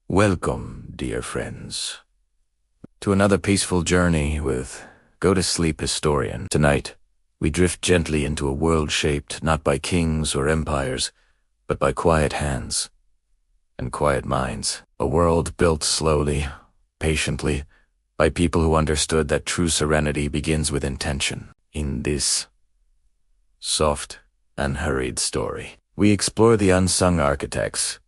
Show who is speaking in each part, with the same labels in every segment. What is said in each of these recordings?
Speaker 1: Welcome, dear friends, to another peaceful journey with Go-to-Sleep Historian. Tonight, we drift gently into a world shaped not by kings or empires, but by quiet hands and quiet minds. A world built slowly, patiently, by people who understood that true serenity begins with intention. In this soft, unhurried story, we explore the unsung architects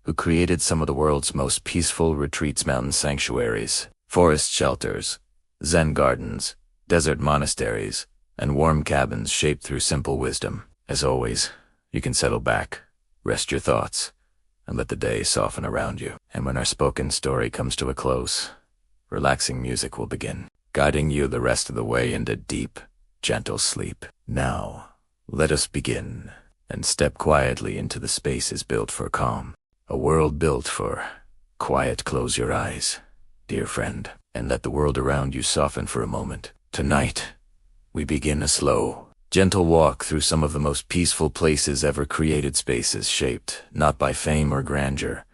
Speaker 1: who created some of the world's most peaceful retreats, mountain sanctuaries, forest shelters, Zen gardens, desert monasteries, and warm cabins shaped through simple wisdom. As always, you can settle back, rest your thoughts, and let the day soften around you. And when our spoken story comes to a close, relaxing music will begin, guiding you the rest of the way into deep, gentle sleep. Now, let us begin and step quietly into the spaces built for calm. A world built for quiet. Close your eyes, dear friend, and let the world around you soften for a moment. Tonight, we begin a slow, gentle walk through some of the most peaceful places ever created, spaces shaped not by fame or grandeur,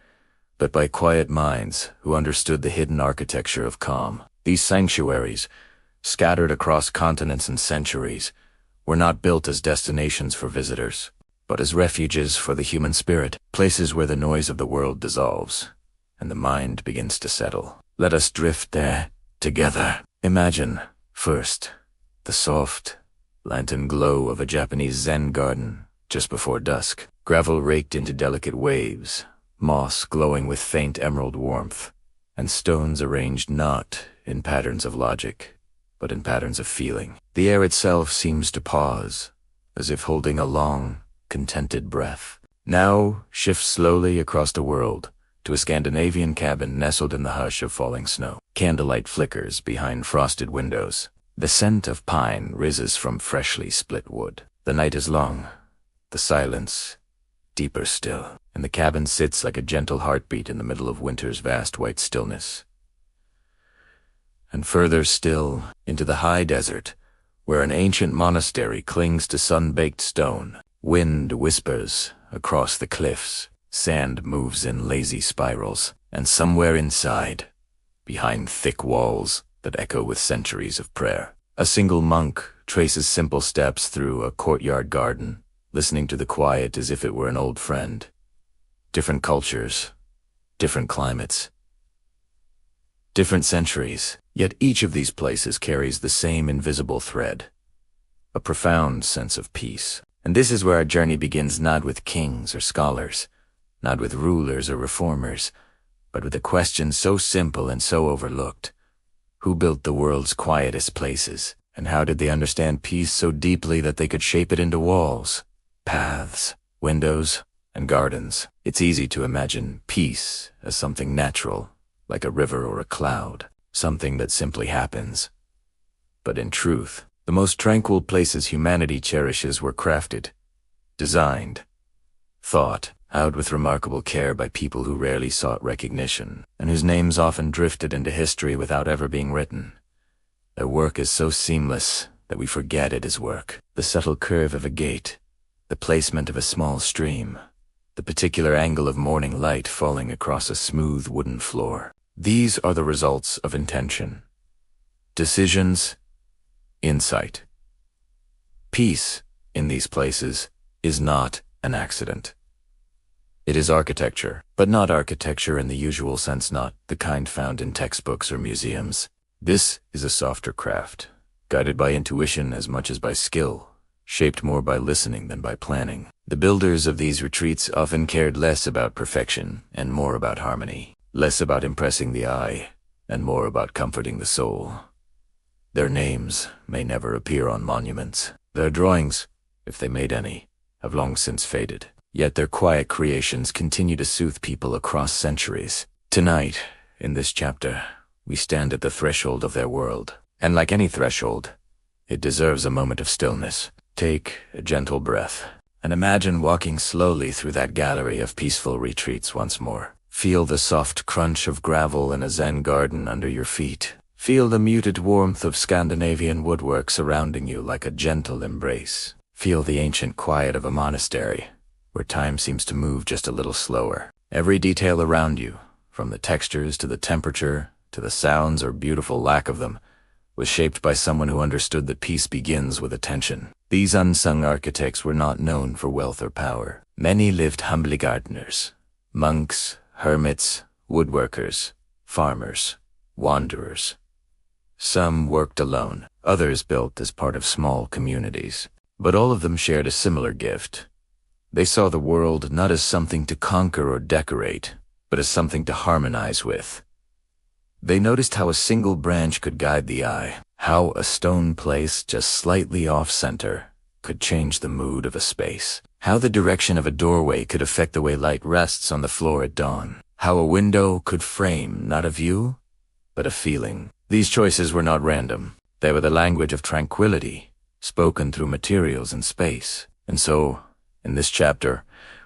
Speaker 1: but by quiet minds who understood the hidden architecture of calm. These sanctuaries, scattered across continents and centuries, were not built as destinations for visitors, but as refuges for the human spirit, places where the noise of the world dissolves and the mind begins to settle. Let us drift there together. Imagine, first, the soft, lantern glow of a Japanese Zen garden just before dusk, gravel raked into delicate waves, moss glowing with faint emerald warmth, and stones arranged not in patterns of logic, but in patterns of feeling. The air itself seems to pause, as if holding a long, contented breath. Now shift slowly across the world to a Scandinavian cabin nestled in the hush of falling snow. Candlelight flickers behind frosted windows. The scent of pine rises from freshly split wood. The night is long, the silence deeper still, and the cabin sits like a gentle heartbeat in the middle of winter's vast white stillness. And further still, into the high desert, where an ancient monastery clings to sun-baked stone. Wind whispers across the cliffs, sand moves in lazy spirals, and somewhere inside, behind thick walls that echo with centuries of prayer, a single monk traces simple steps through a courtyard garden, listening to the quiet as if it were an old friend. Different cultures, different climates, different centuries, yet each of these places carries the same invisible thread, a profound sense of peace. And this is where our journey begins, not with kings or scholars, not with rulers or reformers, but with a question so simple and so overlooked. Who built the world's quietest places, and how did they understand peace so deeply that they could shape it into walls, paths, windows, and gardens? It's easy to imagine peace as something natural, like a river or a cloud, something that simply happens. But in truth, the most tranquil places humanity cherishes were crafted, designed, thought out with remarkable care by people who rarely sought recognition, and whose names often drifted into history without ever being written. Their work is so seamless that we forget it is work. The subtle curve of a gate, the placement of a small stream, the particular angle of morning light falling across a smooth wooden floor. These are the results of intention, decisions, insight. Peace, in these places, is not an accident. It is architecture, but not architecture in the usual sense, not the kind found in textbooks or museums. This is a softer craft, guided by intuition as much as by skill, shaped more by listening than by planning. The builders of these retreats often cared less about perfection and more about harmony, less about impressing the eye and more about comforting the soul. Their names may never appear on monuments. Their drawings, if they made any, have long since faded. Yet their quiet creations continue to soothe people across centuries. Tonight, in this chapter, we stand at the threshold of their world. And like any threshold, it deserves a moment of stillness. Take a gentle breath, and imagine walking slowly through that gallery of peaceful retreats once more. Feel the soft crunch of gravel in a Zen garden under your feet. Feel the muted warmth of Scandinavian woodwork surrounding you like a gentle embrace. Feel the ancient quiet of a monastery, where time seems to move just a little slower. Every detail around you, from the textures to the temperature to the sounds or beautiful lack of them, was shaped by someone who understood that peace begins with attention. These unsung architects were not known for wealth or power. Many lived humbly: gardeners, monks, hermits, woodworkers, farmers, wanderers. Some worked alone, others built as part of small communities. But all of them shared a similar gift. They saw the world not as something to conquer or decorate, but as something to harmonize with. They noticed how a single branch could guide the eye, how a stone placed just slightly off-center could change the mood of a space, how the direction of a doorway could affect the way light rests on the floor at dawn, how a window could frame not a view, but a feeling. These choices were not random. They were the language of tranquility, spoken through materials and space. And so, in this chapter,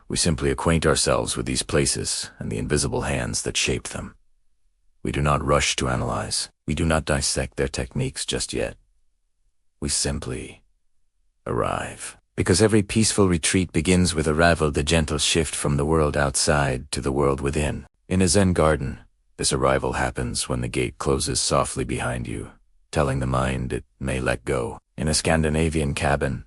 Speaker 1: we simply acquaint ourselves with these places and the invisible hands that shaped them. We do not rush to analyze. We do not dissect their techniques just yet. We simply arrive. Because every peaceful retreat begins with arrival, the gentle shift from the world outside to the world within. In a Zen garden, this arrival happens when the gate closes softly behind you, telling the mind it may let go. In a Scandinavian cabin,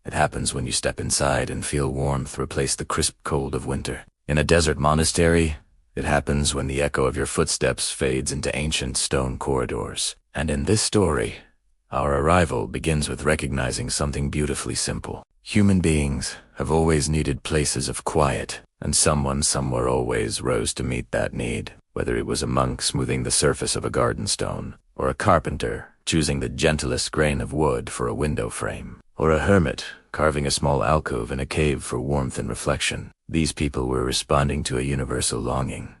Speaker 1: it happens when you step inside and feel warmth replace the crisp cold of winter. In a desert monastery, it happens when the echo of your footsteps fades into ancient stone corridors. And in this story, our arrival begins with recognizing something beautifully simple. Human beings have always needed places of quiet, and someone somewhere always rose to meet that need, whether it was a monk smoothing the surface of a garden stone, or a carpenter choosing the gentlest grain of wood for a window frame, or a hermit carving a small alcove in a cave for warmth and reflection. These people were responding to a universal longing,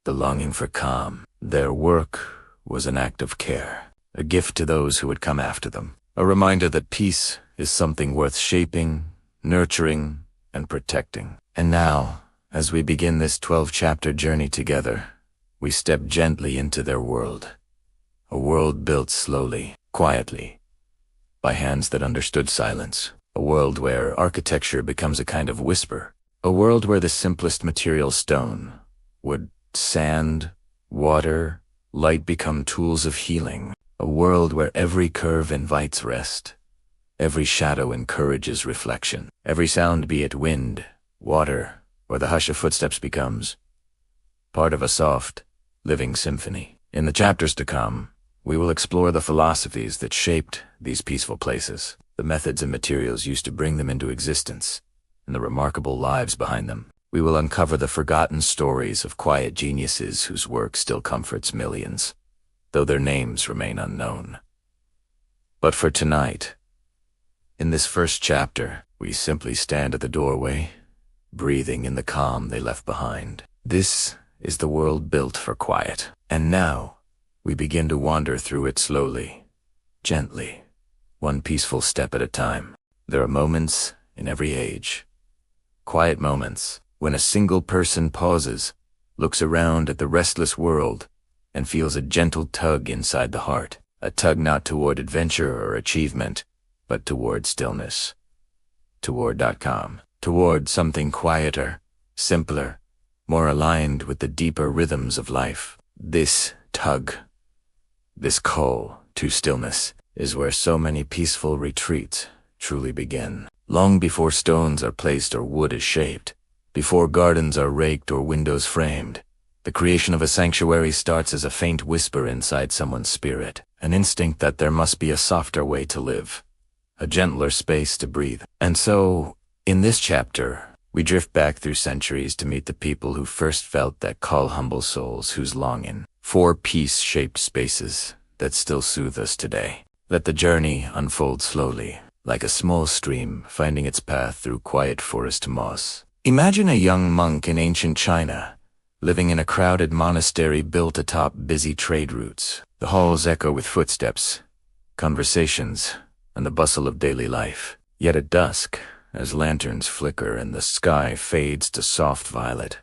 Speaker 1: the longing for calm. Their work was an act of care, a gift to those who would come after them, a reminder that peace is something worth shaping, nurturing, and protecting. And now, as we begin this 12-chapter journey together, we step gently into their world, a world built slowly, quietly, by hands that understood silence, a world where architecture becomes a kind of whisper, a world where the simplest material, stone, wood, sand, water, light become tools of healing, a world where every curve invites rest, every shadow encourages reflection, every sound, be it wind, water, or the hush of footsteps, becomes part of a soft, living symphony. In the chapters to come, we will explore the philosophies that shaped these peaceful places, the methods and materials used to bring them into existence, and the remarkable lives behind them. We will uncover the forgotten stories of quiet geniuses whose work still comforts millions, though their names remain unknown. But for tonight, in this first chapter, we simply stand at the doorway, breathing in the calm they left behind. This is the world built for quiet, and now we begin to wander through it slowly, gently, one peaceful step at a time. There are moments in every age, quiet moments, when a single person pauses, looks around at the restless world, and feels a gentle tug inside the heart, a tug not toward adventure or achievement, but toward stillness, toward calm, toward something quieter, simpler, more aligned with the deeper rhythms of life. This tug, this call to stillness, is where so many peaceful retreats truly begin. Long before stones are placed or wood is shaped, before gardens are raked or windows framed, the creation of a sanctuary starts as a faint whisper inside someone's spirit, an instinct that there must be a softer way to live, a gentler space to breathe. And so, in this chapter, we drift back through centuries to meet the people who first felt that call, humble souls whose longing for peace-shaped spaces that still soothe us today. Let the journey unfold slowly, like a small stream finding its path through quiet forest moss. Imagine a young monk in ancient China, living in a crowded monastery built atop busy trade routes. The halls echo with footsteps, conversations, and the bustle of daily life. Yet at dusk, as lanterns flicker and the sky fades to soft violet,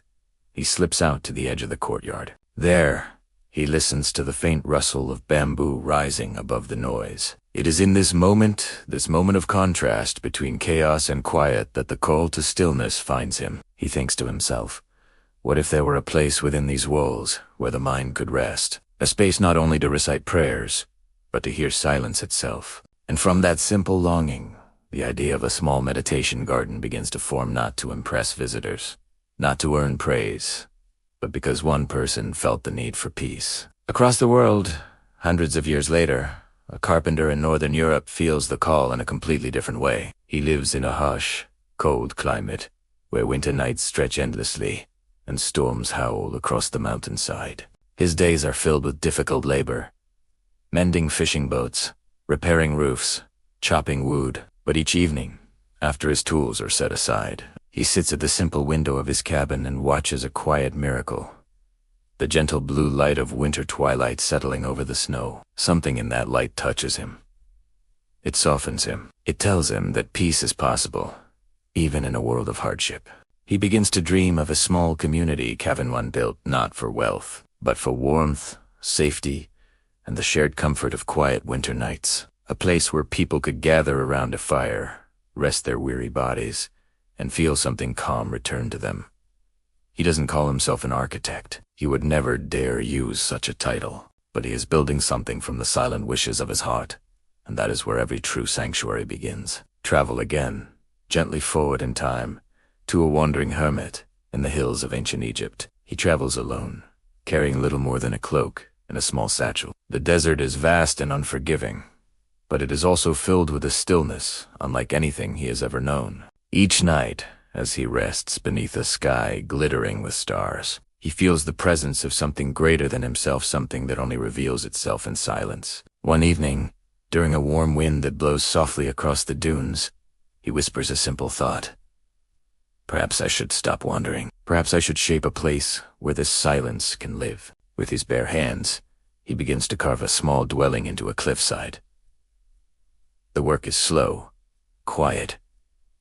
Speaker 1: he slips out to the edge of the courtyard. There, he listens to the faint rustle of bamboo rising above the noise. It is in this moment of contrast between chaos and quiet, that the call to stillness finds him. He thinks to himself, What if there were a place within these walls where the mind could rest? A space not only to recite prayers, but to hear silence itself. And from that simple longing, the idea of a small meditation garden begins to form, not to impress visitors, not to earn praise, but because one person felt the need for peace. Across the world, hundreds of years later, a carpenter in Northern Europe feels the call in a completely different way. He lives in a harsh, cold climate, where winter nights stretch endlessly and storms howl across the mountainside. His days are filled with difficult labor, mending fishing boats, repairing roofs, chopping wood. But each evening, after his tools are set aside, he sits at the simple window of his cabin and watches a quiet miracle. The gentle blue light of winter twilight settling over the snow. Something in that light touches him. It softens him. It tells him that peace is possible, even in a world of hardship. He begins to dream of a small community cabin one built not for wealth, but for warmth, safety, and the shared comfort of quiet winter nights. A place where people could gather around a fire, rest their weary bodies, and feel something calm return to them. He doesn't call himself an architect. He would never dare use such a title. But he is building something from the silent wishes of his heart, and that is where every true sanctuary begins. Travel again, gently forward in time, to a wandering hermit in the hills of ancient Egypt. He travels alone, carrying little more than a cloak and a small satchel. The desert is vast and unforgiving, but it is also filled with a stillness unlike anything he has ever known. Each night, as he rests beneath a sky glittering with stars, he feels the presence of something greater than himself, something that only reveals itself in silence. One evening, during a warm wind that blows softly across the dunes, he whispers a simple thought. Perhaps I should stop wandering. Perhaps I should shape a place where this silence can live. With his bare hands, he begins to carve a small dwelling into a cliffside. The work is slow, quiet,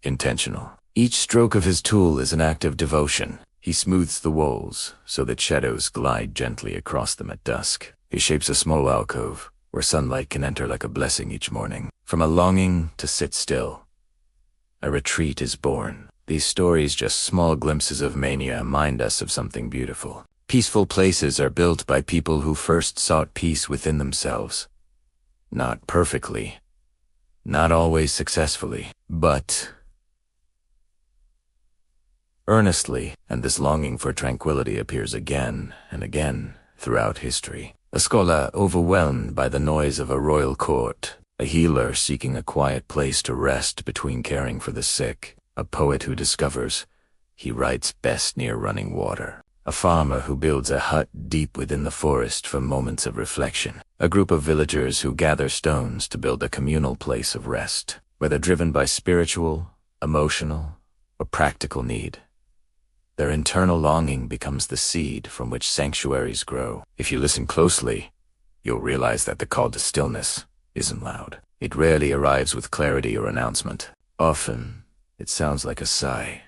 Speaker 1: intentional. Each stroke of his tool is an act of devotion. He smooths the walls so that shadows glide gently across them at dusk. He shapes a small alcove where sunlight can enter like a blessing each morning. From a longing to sit still, a retreat is born. These stories, just small glimpses of mania, remind us of something beautiful. Peaceful places are built by people who first sought peace within themselves. Not perfectly, not always successfully, but earnestly, and this longing for tranquility appears again and again throughout history. A scholar overwhelmed by the noise of a royal court, a healer seeking a quiet place to rest between caring for the sick, a poet who discovers he writes best near running water, a farmer who builds a hut deep within the forest for moments of reflection, a group of villagers who gather stones to build a communal place of rest, whether driven by spiritual, emotional, or practical need. Their internal longing becomes the seed from which sanctuaries grow. If you listen closely, you'll realize that the call to stillness isn't loud. It rarely arrives with clarity or announcement. Often, it sounds like a sigh,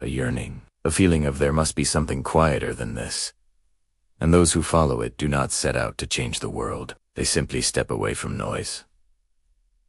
Speaker 1: a yearning, a feeling of there must be something quieter than this. And those who follow it do not set out to change the world. They simply step away from noise,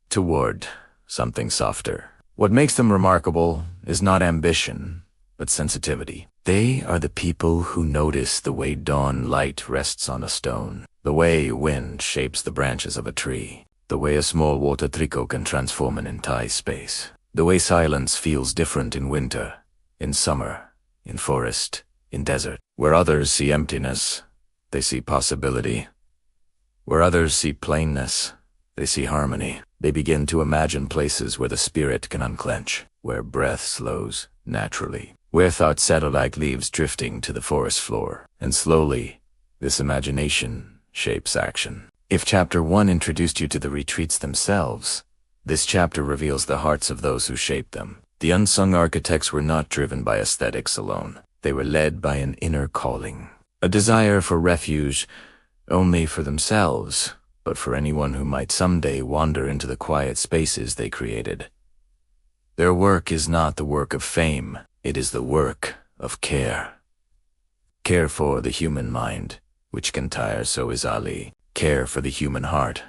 Speaker 1: toward something softer. What makes them remarkable is not ambition, but sensitivity. They are the people who notice the way dawn light rests on a stone, the way wind shapes the branches of a tree, the way a small water trickle can transform an entire space, the way silence feels different in winter, in summer, in forest, in desert. Where others see emptiness, they see possibility. Where others see plainness, they see harmony. They begin to imagine places where the spirit can unclench, where breath slows naturally, where thoughts settle like leaves drifting to the forest floor. And slowly, this imagination shapes action. If Chapter 1 introduced you to the retreats themselves, this chapter reveals the hearts of those who shaped them. The unsung architects were not driven by aesthetics alone. They were led by an inner calling, a desire for refuge, only for themselves, but for anyone who might someday wander into the quiet spaces they created. Their work is not the work of fame, it is the work of care. Care for the human mind, which can tire so easily. Care for the human heart,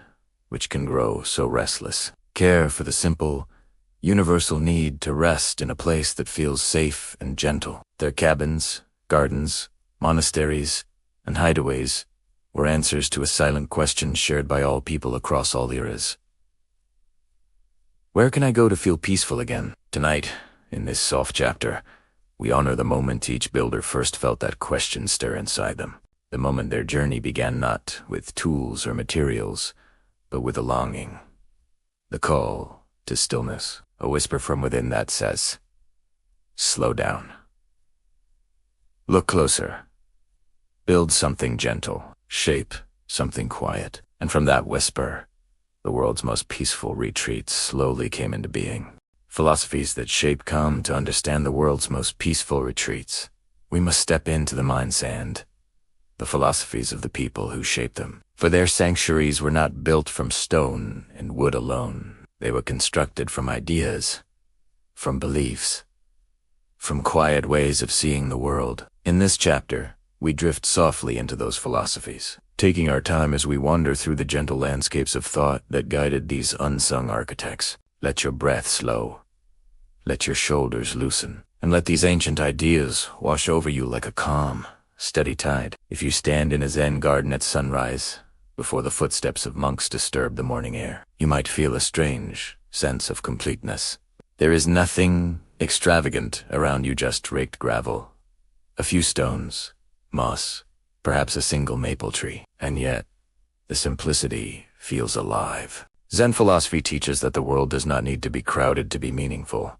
Speaker 1: which can grow so restless. Care for the simple, universal need to rest in a place that feels safe and gentle. Their cabins, Gardens, monasteries, and hideaways were answers to a silent question shared by all people across all eras. Where can I go to feel peaceful again? Tonight, in this soft chapter, we honor the moment each builder first felt that question stir inside them. The moment their journey began not with tools or materials, but with a longing. The call to stillness, a whisper from within that says, slow down. Look closer. Build something gentle. Shape something quiet. And from that whisper, the world's most peaceful retreats slowly came into being. Philosophies that shape come to understand the world's most peaceful retreats. We must step into the mind's sand, the philosophies of the people who shaped them. For their sanctuaries were not built from stone and wood alone. They were constructed from ideas, from beliefs, from quiet ways of seeing the world. In this chapter, we drift softly into those philosophies, taking our time as we wander through the gentle landscapes of thought that guided these unsung architects. Let your breath slow. Let your shoulders loosen. And let these ancient ideas wash over you like a calm, steady tide. If you stand in a Zen garden at sunrise, before the footsteps of monks disturb the morning air, you might feel a strange sense of completeness. There is nothing extravagant around you, just raked gravel, a few stones, moss, perhaps a single maple tree, and yet the simplicity feels alive. Zen philosophy teaches that the world does not need to be crowded to be meaningful.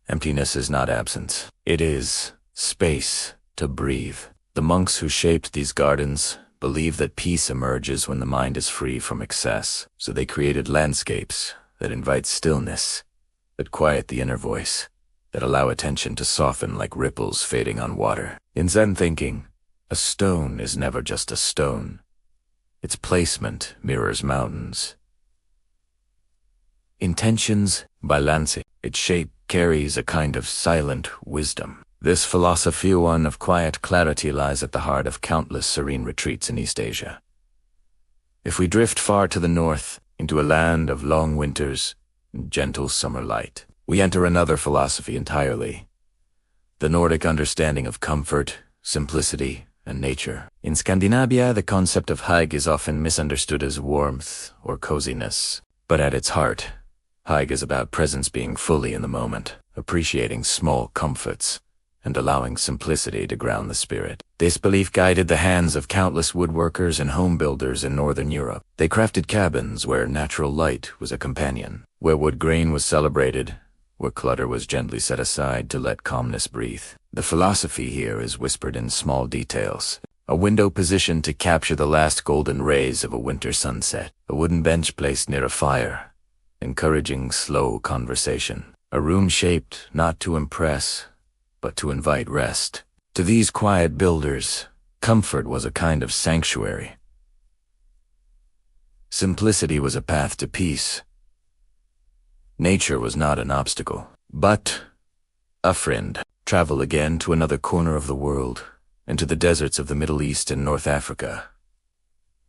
Speaker 1: Emptiness is not absence. It is space to breathe. The monks who shaped these gardens believe that peace emerges when the mind is free from excess, so they created landscapes that invite stillness, that quiet the inner voice, that allow attention to soften like ripples fading on water. In Zen thinking, a stone is never just a stone. Its placement mirrors mountains. Intentions balance. Its shape carries a kind of silent wisdom. This philosophy, one of quiet clarity, lies at the heart of countless serene retreats in East Asia. If we drift far to the north, into a land of long winters and gentle summer light, we enter another philosophy entirely. The Nordic understanding of comfort, simplicity, and nature. In Scandinavia, the concept of hygge is often misunderstood as warmth or coziness. But at its heart, hygge is about presence, being fully in the moment, appreciating small comforts, and allowing simplicity to ground the spirit. This belief guided the hands of countless woodworkers and home builders in Northern Europe. They crafted cabins where natural light was a companion, where wood grain was celebrated, where clutter was gently set aside to let calmness breathe. The philosophy here is whispered in small details. A window positioned to capture the last golden rays of a winter sunset. A wooden bench placed near a fire, encouraging slow conversation. A room shaped not to impress, but to invite rest. To these quiet builders, comfort was a kind of sanctuary. Simplicity was a path to peace. Nature was not an obstacle, but a friend. Travel again to another corner of the world, into the deserts of the Middle East and North Africa,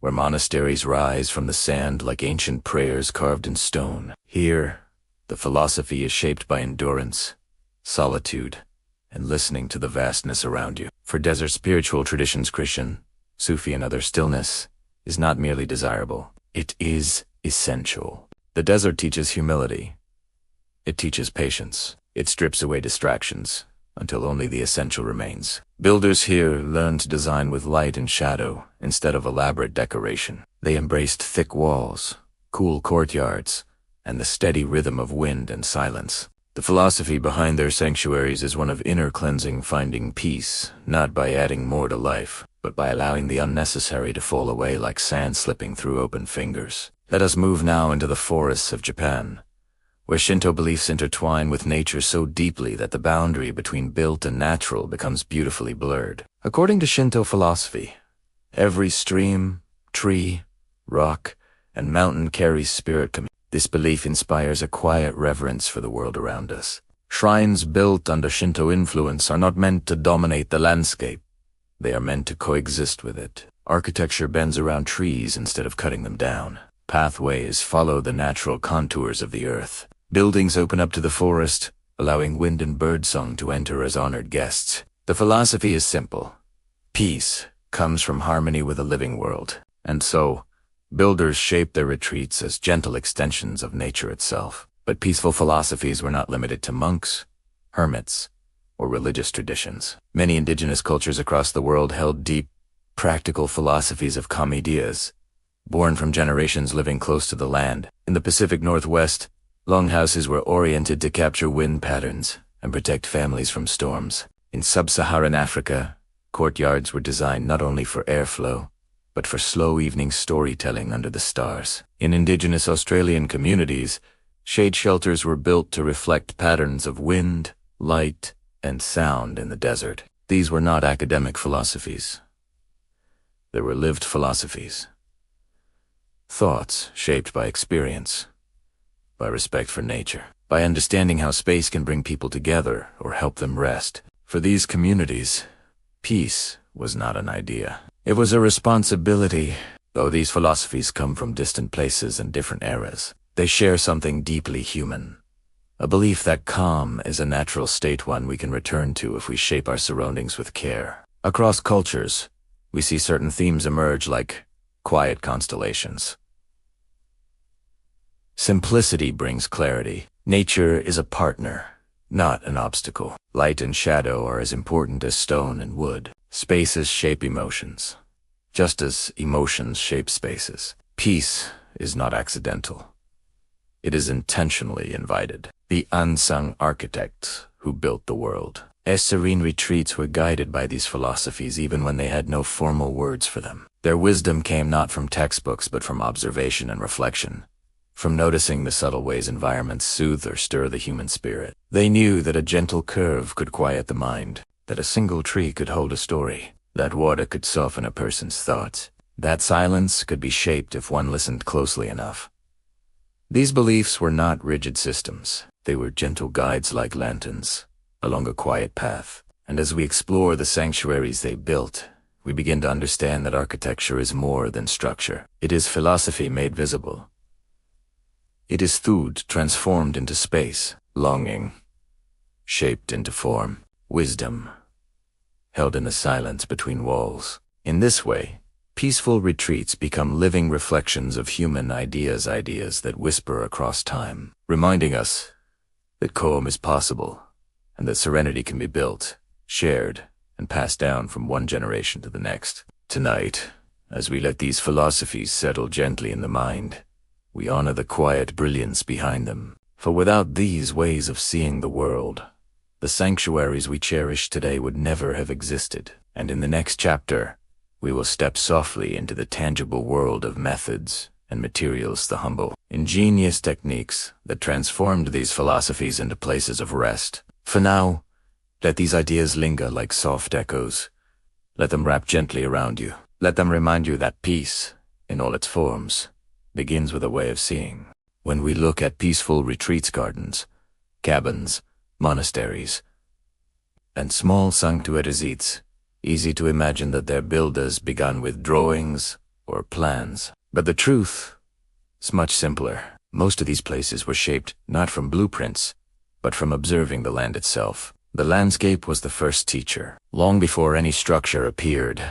Speaker 1: where monasteries rise from the sand like ancient prayers carved in stone. Here, the philosophy is shaped by endurance, solitude, and listening to the vastness around you. For desert spiritual traditions, Christian, Sufi, and other, stillness is not merely desirable, it is essential. The desert teaches humility. It teaches patience. It strips away distractions until only the essential remains. Builders here learned to design with light and shadow instead of elaborate decoration. They embraced thick walls, cool courtyards, and the steady rhythm of wind and silence. The philosophy behind their sanctuaries is one of inner cleansing, finding peace, not by adding more to life, but by allowing the unnecessary to fall away like sand slipping through open fingers. Let us move now into the forests of Japan, where Shinto beliefs intertwine with nature so deeply that the boundary between built and natural becomes beautifully blurred. According to Shinto philosophy, every stream, tree, rock, and mountain carries spirit community. This belief inspires a quiet reverence for the world around us. Shrines built under Shinto influence are not meant to dominate the landscape. They are meant to coexist with it. Architecture bends around trees instead of cutting them down. Pathways follow the natural contours of the earth. Buildings open up to the forest, allowing wind and birdsong to enter as honored guests. The philosophy is simple. Peace comes from harmony with a living world, and so, builders shaped their retreats as gentle extensions of nature itself. But peaceful philosophies were not limited to monks, hermits, or religious traditions. Many indigenous cultures across the world held deep, practical philosophies of calm ideas, born from generations living close to the land. In the Pacific Northwest, longhouses were oriented to capture wind patterns and protect families from storms. In sub-Saharan Africa, courtyards were designed not only for airflow, but for slow evening storytelling under the stars. In indigenous Australian communities, shade shelters were built to reflect patterns of wind, light, and sound in the desert. These were not academic philosophies. They were lived philosophies. Thoughts shaped by experience, by respect for nature, by understanding how space can bring people together or help them rest. For these communities, peace was not an idea. It was a responsibility. Though these philosophies come from distant places and different eras, they share something deeply human. A belief that calm is a natural state, one we can return to if we shape our surroundings with care. Across cultures, we see certain themes emerge like quiet constellations. Simplicity brings clarity. Nature is a partner, not an obstacle. Light and shadow are as important as stone and wood. Spaces shape emotions, just as emotions shape spaces. Peace is not accidental. It is intentionally invited. The unsung architects who built the world. Their serene retreats were guided by these philosophies even when they had no formal words for them. Their wisdom came not from textbooks but from observation and reflection, from noticing the subtle ways environments soothe or stir the human spirit. They knew that a gentle curve could quiet the mind, that a single tree could hold a story, that water could soften a person's thoughts, that silence could be shaped if one listened closely enough. These beliefs were not rigid systems. They were gentle guides like lanterns along a quiet path. And as we explore the sanctuaries they built, we begin to understand that architecture is more than structure. It is philosophy made visible. It is food transformed into space, longing shaped into form, wisdom held in the silence between walls. In this way, peaceful retreats become living reflections of human ideas that whisper across time, reminding us that calm is possible and that serenity can be built, shared, and passed down from one generation to the next. Tonight, as we let these philosophies settle gently in the mind, we honor the quiet brilliance behind them. For without these ways of seeing the world, the sanctuaries we cherish today would never have existed. And in the next chapter, we will step softly into the tangible world of methods and materials, the humble, ingenious techniques that transformed these philosophies into places of rest. For now, let these ideas linger like soft echoes. Let them wrap gently around you. Let them remind you that peace, in all its forms, begins with a way of seeing. When we look at peaceful retreats gardens, cabins, monasteries, and small sanctuaries, it's easy to imagine that their builders began with drawings or plans. But the truth is much simpler. Most of these places were shaped not from blueprints, but from observing the land itself. The landscape was the first teacher. Long before any structure appeared,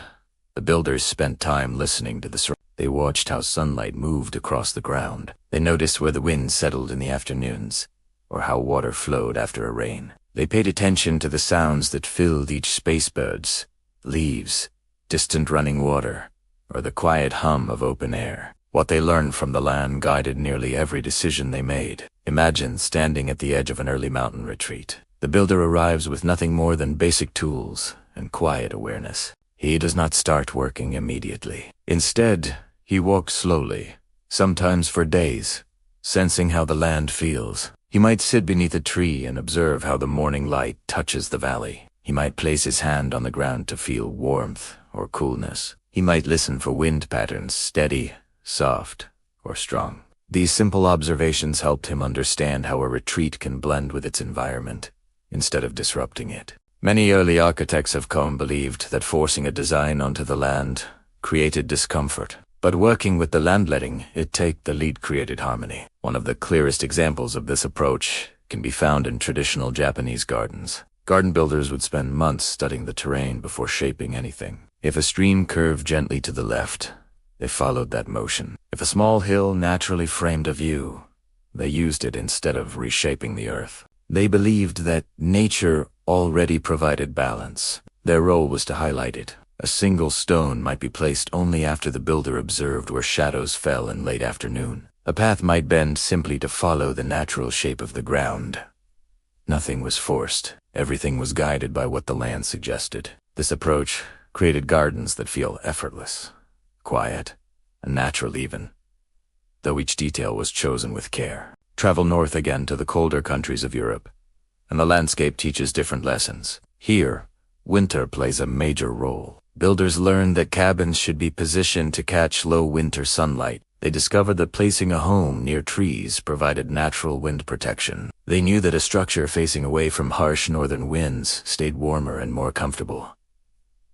Speaker 1: the builders spent time listening to the surroundings. They watched how sunlight moved across the ground. They noticed where the wind settled in the afternoons, or how water flowed after a rain. They paid attention to the sounds that filled each space: birds, leaves, distant running water, or the quiet hum of open air. What they learned from the land guided nearly every decision they made. Imagine standing at the edge of an early mountain retreat. The builder arrives with nothing more than basic tools and quiet awareness. He does not start working immediately. Instead, he walks slowly, sometimes for days, sensing how the land feels. He might sit beneath a tree and observe how the morning light touches the valley. He might place his hand on the ground to feel warmth or coolness. He might listen for wind patterns, steady, soft, or strong. These simple observations helped him understand how a retreat can blend with its environment instead of disrupting it. Many early architects of calm believed that forcing a design onto the land created discomfort, but working with the land, letting it take the lead, created harmony. One of the clearest examples of this approach can be found in traditional Japanese gardens. Garden builders would spend months studying the terrain before shaping anything. If a stream curved gently to the left, they followed that motion. If a small hill naturally framed a view, they used it instead of reshaping the earth. They believed that nature already provided balance. Their role was to highlight it. A single stone might be placed only after the builder observed where shadows fell in late afternoon. A path might bend simply to follow the natural shape of the ground. Nothing was forced. Everything was guided by what the land suggested. This approach created gardens that feel effortless, quiet, and natural even, though each detail was chosen with care. Travel north again to the colder countries of Europe, and the landscape teaches different lessons. Here, winter plays a major role. Builders learned that cabins should be positioned to catch low winter sunlight. They discovered that placing a home near trees provided natural wind protection. They knew that a structure facing away from harsh northern winds stayed warmer and more comfortable.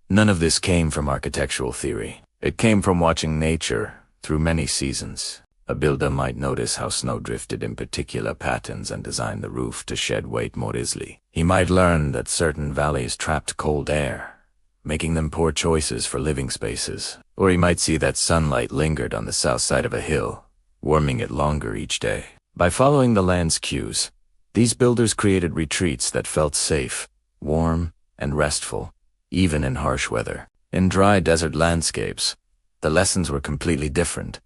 Speaker 1: None of this came from architectural theory. It came from watching nature through many seasons. A builder might notice how snow drifted in particular patterns and design the roof to shed weight more easily. He might learn that certain valleys trapped cold air, making them poor choices for living spaces. Or he might see that sunlight lingered on the south side of a hill, warming it longer each day. By following the land's cues, these builders created retreats that felt safe, warm, and restful, even in harsh weather. In dry desert landscapes, the lessons were completely different.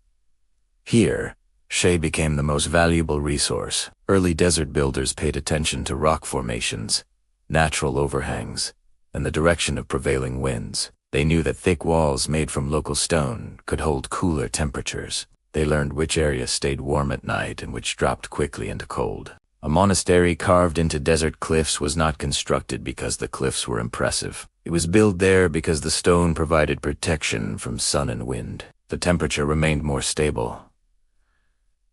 Speaker 1: Here, shade became the most valuable resource. Early desert builders paid attention to rock formations, natural overhangs, and the direction of prevailing winds. They knew that thick walls made from local stone could hold cooler temperatures. They learned which areas stayed warm at night and which dropped quickly into cold. A monastery carved into desert cliffs was not constructed because the cliffs were impressive. It was built there because the stone provided protection from sun and wind. The temperature remained more stable.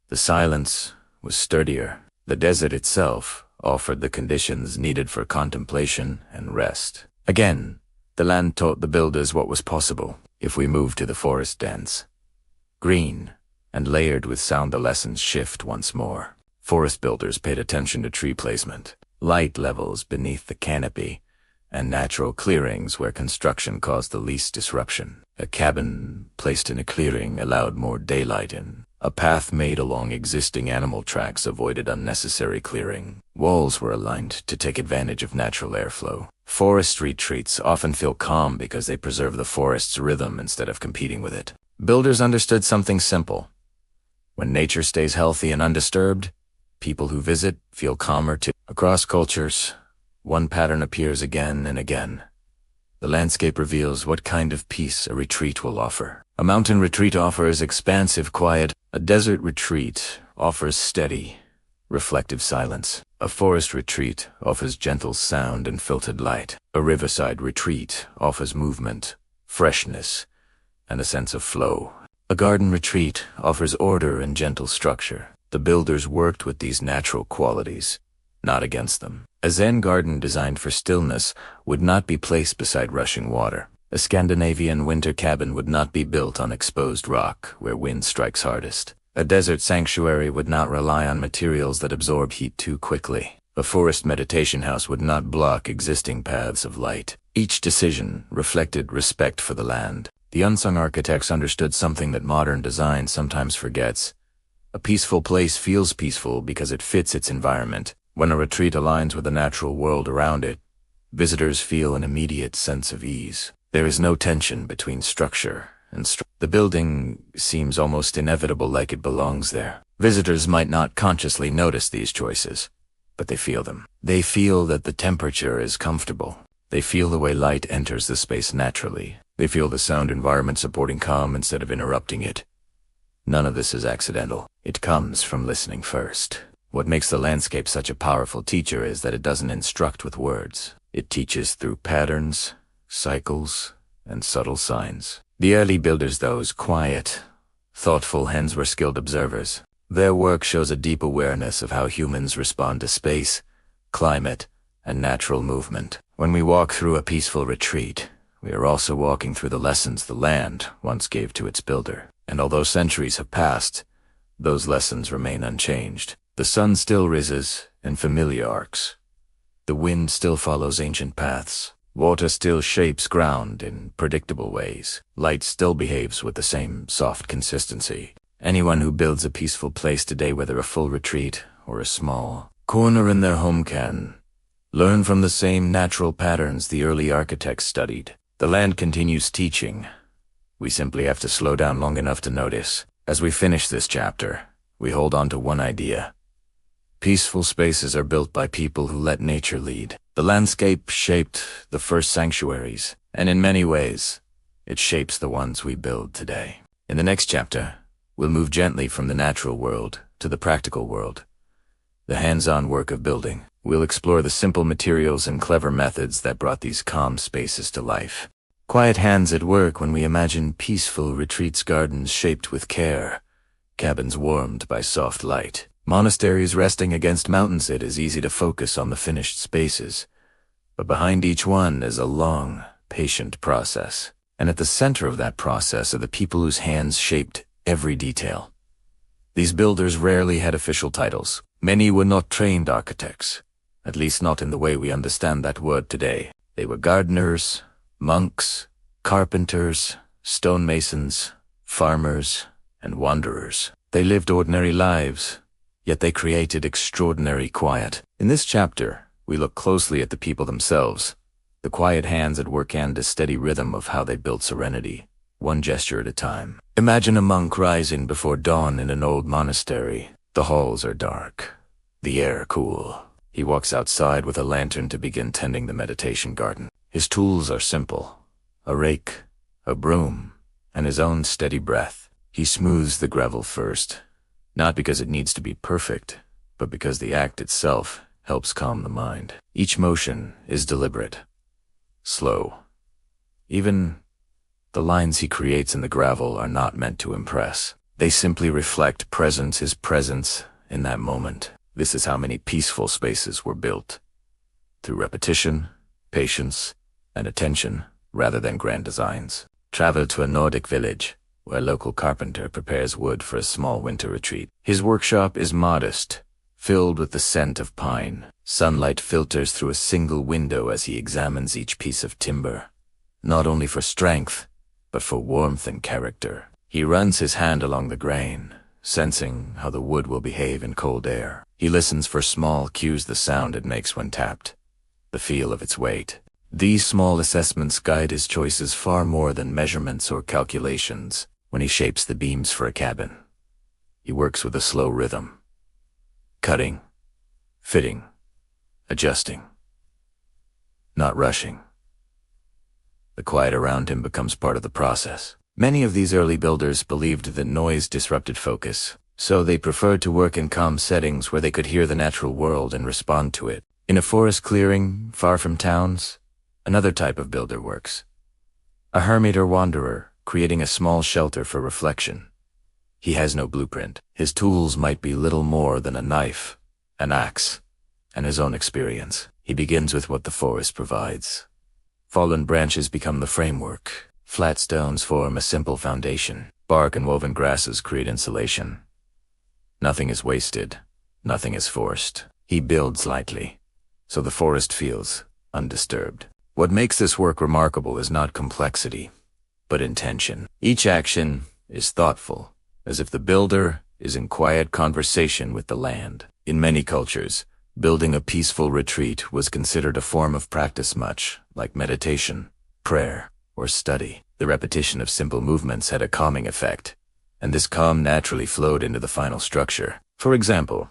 Speaker 1: The silence was sturdier. The desert itself offered the conditions needed for contemplation and rest. Again, the land taught the builders what was possible. If we move to the forest dense, green, and layered with sound, the lessons shift once more. Forest builders paid attention to tree placement, light levels beneath the canopy, and natural clearings where construction caused the least disruption. A cabin placed in a clearing allowed more daylight in. A path made along existing animal tracks avoided unnecessary clearing. Walls were aligned to take advantage of natural airflow. Forest retreats often feel calm because they preserve the forest's rhythm instead of competing with it. Builders understood something simple. When nature stays healthy and undisturbed, people who visit feel calmer too. Across cultures, one pattern appears again and again. The landscape reveals what kind of peace a retreat will offer. A mountain retreat offers expansive quiet. A desert retreat offers steady, reflective silence. A forest retreat offers gentle sound and filtered light. A riverside retreat offers movement, freshness, and a sense of flow. A garden retreat offers order and gentle structure. The builders worked with these natural qualities, not against them. A Zen garden designed for stillness would not be placed beside rushing water. A Scandinavian winter cabin would not be built on exposed rock where wind strikes hardest. A desert sanctuary would not rely on materials that absorb heat too quickly. A forest meditation house would not block existing paths of light. Each decision reflected respect for the land. The unsung architects understood something that modern design sometimes forgets. A peaceful place feels peaceful because it fits its environment. When a retreat aligns with the natural world around it, visitors feel an immediate sense of ease. There is no tension between structure and the building seems almost inevitable, like it belongs there. Visitors might not consciously notice these choices, but they feel them. They feel that the temperature is comfortable. They feel the way light enters the space naturally. They feel the sound environment supporting calm instead of interrupting it. None of this is accidental. It comes from listening first. What makes the landscape such a powerful teacher is that it doesn't instruct with words. It teaches through patterns, cycles, and subtle signs. The early builders, those quiet, thoughtful hands, were skilled observers. Their work shows a deep awareness of how humans respond to space, climate, and natural movement. When we walk through a peaceful retreat, we are also walking through the lessons the land once gave to its builder. And although centuries have passed, those lessons remain unchanged. The sun still rises in familiar arcs, The wind still follows ancient paths. Water still shapes ground in predictable ways. Light still behaves with the same soft consistency. Anyone who builds a peaceful place today, whether a full retreat or a small corner in their home, can learn from the same natural patterns the early architects studied. The land continues teaching. We simply have to slow down long enough to notice. As we finish this chapter, we hold on to one idea. Peaceful spaces are built by people who let nature lead. The landscape shaped the first sanctuaries, and in many ways, it shapes the ones we build today. In the next chapter, we'll move gently from the natural world to the practical world, the hands-on work of building. We'll explore the simple materials and clever methods that brought these calm spaces to life. Quiet hands at work when we imagine peaceful retreats, gardens shaped with care, cabins warmed by soft light, monasteries resting against mountains. It is easy to focus on the finished spaces, but behind each one is a long, patient process. And at the center of that process are the people whose hands shaped every detail. These builders rarely had official titles. Many were not trained architects, at least not in the way we understand that word today. They were gardeners, monks, carpenters, stonemasons, farmers, and wanderers. They lived ordinary lives, yet they created extraordinary quiet. In this chapter, we look closely at the people themselves, the quiet hands at work and the steady rhythm of how they built serenity, one gesture at a time. Imagine a monk rising before dawn in an old monastery. The halls are dark, the air cool. He walks outside with a lantern to begin tending the meditation garden. His tools are simple: a rake, a broom, and his own steady breath. He smooths the gravel first, not because it needs to be perfect, but because the act itself helps calm the mind. Each motion is deliberate, slow. Even the lines he creates in the gravel are not meant to impress. They simply reflect presence, his presence in that moment. This is how many peaceful spaces were built, through repetition, patience, and attention, rather than grand designs. Travel to a Nordic village, where a local carpenter prepares wood for a small winter retreat. His workshop is modest, filled with the scent of pine. Sunlight filters through a single window as he examines each piece of timber, not only for strength, but for warmth and character. He runs his hand along the grain, sensing how the wood will behave in cold air. He listens for small cues, the sound it makes when tapped, the feel of its weight. These small assessments guide his choices far more than measurements or calculations. When he shapes the beams for a cabin, he works with a slow rhythm, cutting, fitting, adjusting, not rushing. The quiet around him becomes part of the process. Many of these early builders believed that noise disrupted focus, so they preferred to work in calm settings where they could hear the natural world and respond to it. In a forest clearing, far from towns, another type of builder works. A hermit or wanderer, creating a small shelter for reflection. He has no blueprint. His tools might be little more than a knife, an axe, and his own experience. He begins with what the forest provides. Fallen branches become the framework. Flat stones form a simple foundation. Bark and woven grasses create insulation. Nothing is wasted. Nothing is forced. He builds lightly, so the forest feels undisturbed. What makes this work remarkable is not complexity, but intention. Each action is thoughtful, as if the builder is in quiet conversation with the land. In many cultures, building a peaceful retreat was considered a form of practice, much like meditation, prayer, or study. The repetition of simple movements had a calming effect, and this calm naturally flowed into the final structure. For example,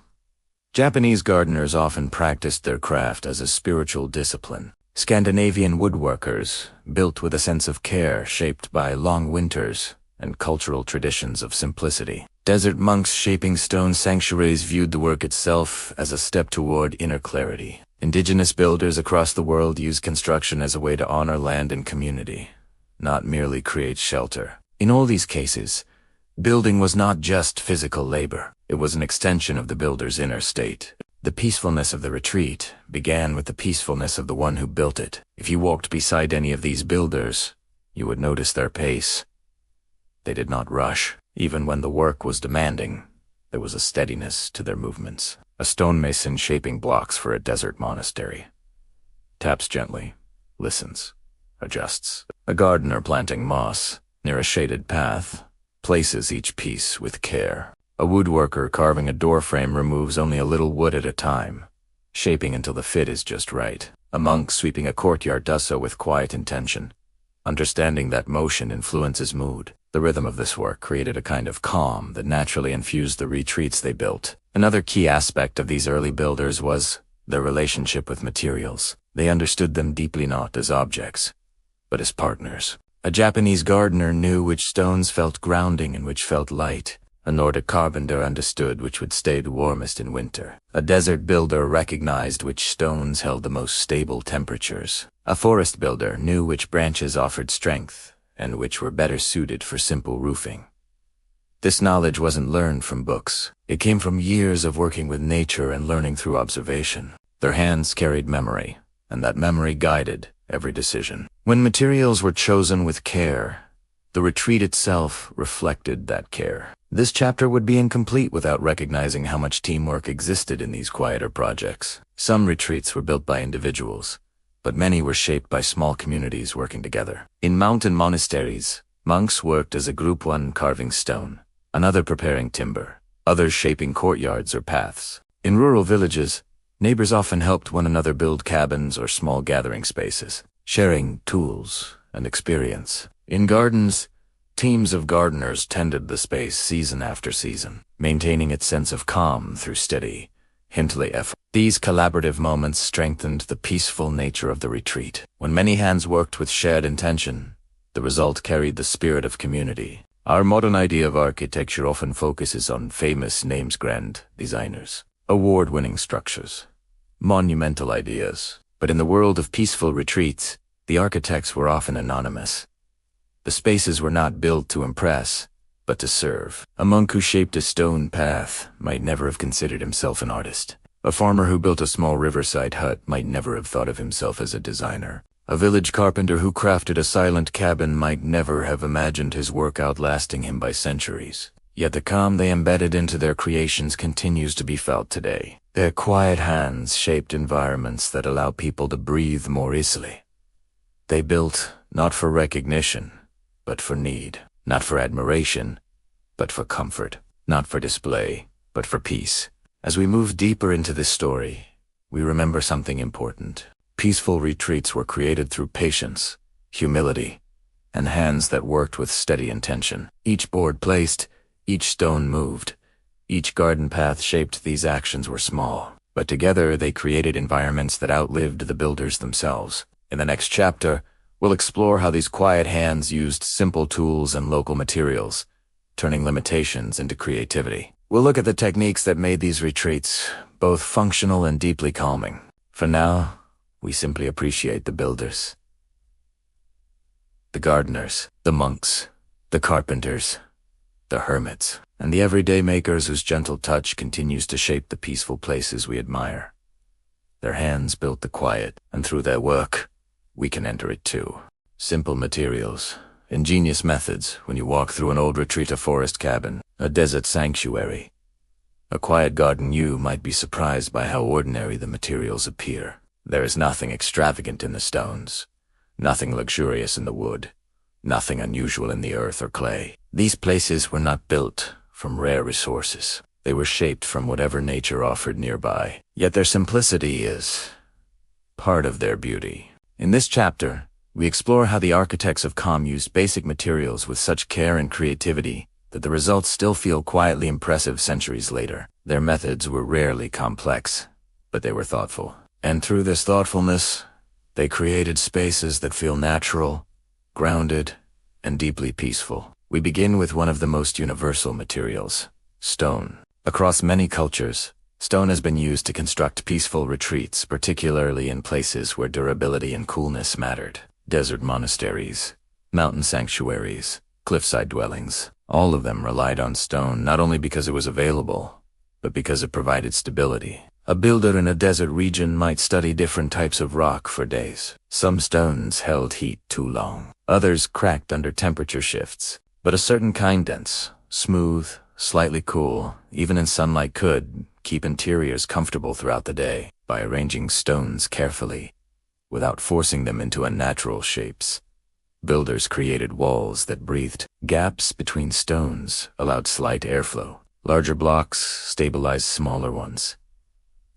Speaker 1: Japanese gardeners often practiced their craft as a spiritual discipline. Scandinavian woodworkers built with a sense of care shaped by long winters and cultural traditions of simplicity. Desert monks shaping stone sanctuaries viewed the work itself as a step toward inner clarity. Indigenous builders across the world used construction as a way to honor land and community, not merely create shelter. In all these cases, building was not just physical labor. It was an extension of the builder's inner state. The peacefulness of the retreat began with the peacefulness of the one who built it. If you walked beside any of these builders, you would notice their pace. They did not rush. Even when the work was demanding, there was a steadiness to their movements. A stonemason shaping blocks for a desert monastery. taps gently, listens, adjusts. A gardener planting moss near a shaded path places each piece with care. A woodworker carving a door frame removes only a little wood at a time, shaping until the fit is just right. A monk sweeping a courtyard does so with quiet intention, understanding that motion influences mood. The rhythm of this work created a kind of calm that naturally infused the retreats they built. Another key aspect of these early builders was their relationship with materials. They understood them deeply not as objects, but as partners. A Japanese gardener knew which stones felt grounding and which felt light. A Nordic carpenter understood which would stay the warmest in winter. A desert builder recognized which stones held the most stable temperatures. A forest builder knew which branches offered strength and which were better suited for simple roofing. This knowledge wasn't learned from books. It came from years of working with nature and learning through observation. Their hands carried memory, and that memory guided every decision. When materials were chosen with care, the retreat itself reflected that care. This chapter would be incomplete without recognizing how much teamwork existed in these quieter projects. Some retreats were built by individuals, but many were shaped by small communities working together. In mountain monasteries, monks worked as a group, one carving stone, another preparing timber, others shaping courtyards or paths. In rural villages, neighbors often helped one another build cabins or small gathering spaces, sharing tools and experience. In gardens, teams of gardeners tended the space season after season, maintaining its sense of calm through steady, hintly effort. These collaborative moments strengthened the peaceful nature of the retreat. When many hands worked with shared intention, the result carried the spirit of community. Our modern idea of architecture often focuses on famous names, grand designers, award-winning structures, monumental ideas. But in the world of peaceful retreats, the architects were often anonymous. The spaces were not built to impress, but to serve. A monk who shaped a stone path might never have considered himself an artist. A farmer who built a small riverside hut might never have thought of himself as a designer. A village carpenter who crafted a silent cabin might never have imagined his work outlasting him by centuries. Yet the calm they embedded into their creations continues to be felt today. Their quiet hands shaped environments that allow people to breathe more easily. They built not for recognition, but for need. Not for admiration, but for comfort. Not for display, but for peace. As we move deeper into this story, we remember something important. Peaceful retreats were created through patience, humility, and hands that worked with steady intention. Each board placed, each stone moved, each garden path shaped. These actions were small, but together they created environments that outlived the builders themselves. In the next chapter, we'll explore how these quiet hands used simple tools and local materials, turning limitations into creativity. We'll look at the techniques that made these retreats both functional and deeply calming. For now, we simply appreciate the builders, the gardeners, the monks, the carpenters, the hermits, and the everyday makers whose gentle touch continues to shape the peaceful places we admire. Their hands built the quiet, and through their work, we can enter it too. Simple materials, ingenious methods when you walk through an old retreat, a forest cabin, a desert sanctuary, a quiet garden, you might be surprised by how ordinary the materials appear. There is nothing extravagant in the stones, nothing luxurious in the wood, nothing unusual in the earth or clay. These places were not built from rare resources. They were shaped from whatever nature offered nearby. Yet their simplicity is part of their beauty. In this chapter, we explore how the architects of calm used basic materials with such care and creativity that the results still feel quietly impressive centuries later. Their methods were rarely complex, but they were thoughtful. And through this thoughtfulness, they created spaces that feel natural, grounded, and deeply peaceful. We begin with one of the most universal materials, stone. Across many cultures, stone has been used to construct peaceful retreats, particularly in places where durability and coolness mattered. Desert monasteries, mountain sanctuaries, cliffside dwellings, all of them relied on stone not only because it was available, but because it provided stability. A builder in a desert region might study different types of rock for days. Some stones held heat too long. Others cracked under temperature shifts. But a certain kind, dense, smooth, slightly cool, even in sunlight, could keep interiors comfortable throughout the day. By arranging stones carefully, without forcing them into unnatural shapes. Builders created walls that breathed. Gaps between stones allowed slight airflow. Larger blocks stabilized smaller ones.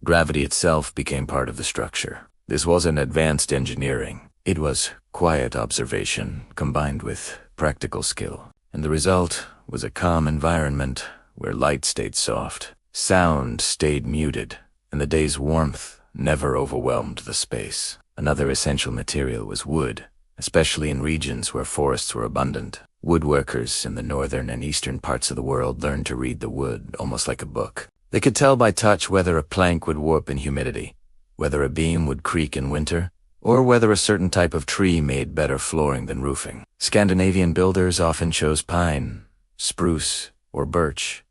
Speaker 1: Gravity itself became part of the structure. This wasn't advanced engineering. It was quiet observation combined with practical skill. And the result was a calm environment where light stayed soft, sound stayed muted, and the day's warmth never overwhelmed the space. Another essential material was wood, especially in regions where forests were abundant. Woodworkers in the northern and eastern parts of the world learned to read the wood almost like a book. They could tell by touch whether a plank would warp in humidity, whether a beam would creak in winter, or whether a certain type of tree made better flooring than roofing. Scandinavian builders often chose pine, spruce, or birch,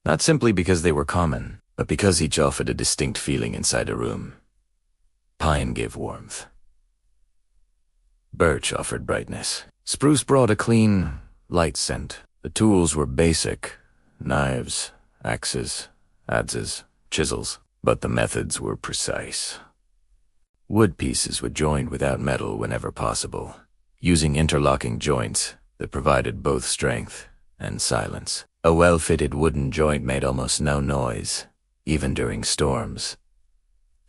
Speaker 1: not simply because they were common, but because each offered a distinct feeling inside a room. Pine gave warmth. Birch offered brightness. Spruce brought a clean, light scent. The tools were basic: knives, axes, adzes, chisels, but the methods were precise. Wood pieces were joined without metal whenever possible, using interlocking joints that provided both strength and silence. A well-fitted wooden joint made almost no noise, even during storms,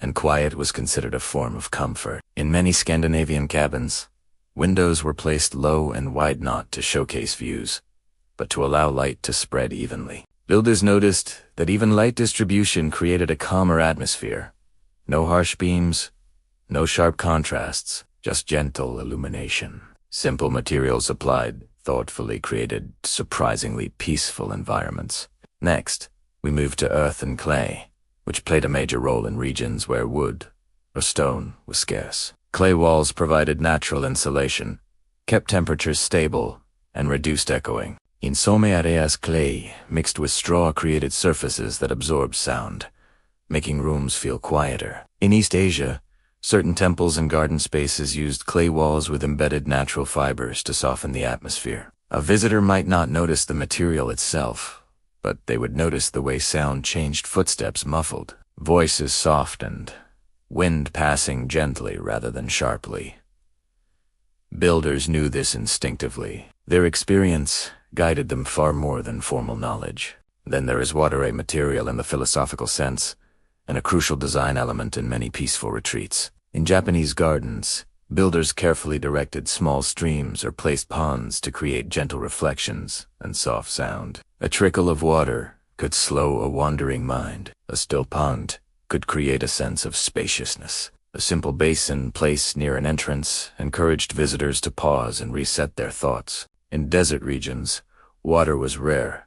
Speaker 1: and quiet was considered a form of comfort. In many Scandinavian cabins, windows were placed low and wide not to showcase views, but to allow light to spread evenly. Builders noticed that even light distribution created a calmer atmosphere. No harsh beams, no sharp contrasts, just gentle illumination. Simple materials applied thoughtfully created surprisingly peaceful environments. Next, we moved to earth and clay, which played a major role in regions where wood or stone was scarce. Clay walls provided natural insulation, kept temperatures stable, and reduced echoing. In some areas, clay mixed with straw created surfaces that absorbed sound, making rooms feel quieter. In East Asia, certain temples and garden spaces used clay walls with embedded natural fibers to soften the atmosphere. A visitor might not notice the material itself, but they would notice the way sound changed: footsteps muffled, voices softened, wind passing gently rather than sharply. Builders knew this instinctively. Their experience guided them far more than formal knowledge. Then there is water, a material in the philosophical sense, and a crucial design element in many peaceful retreats. In Japanese gardens, builders carefully directed small streams or placed ponds to create gentle reflections and soft sound. A trickle of water could slow a wandering mind. A still pond could create a sense of spaciousness. A simple basin placed near an entrance encouraged visitors to pause and reset their thoughts. In desert regions, water was rare,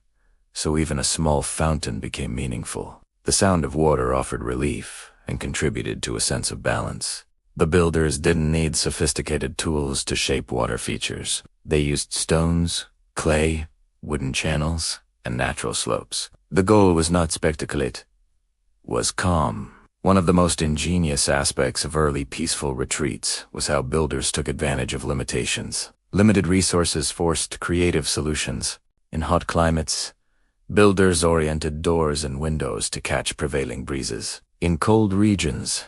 Speaker 1: so even a small fountain became meaningful. The sound of water offered relief and contributed to a sense of balance. The builders didn't need sophisticated tools to shape water features. They used stones, clay, wooden channels, and natural slopes. The goal was not spectacle, it was calm. One of the most ingenious aspects of early peaceful retreats was how builders took advantage of limitations. Limited resources forced creative solutions. In hot climates, builders oriented doors and windows to catch prevailing breezes. In cold regions,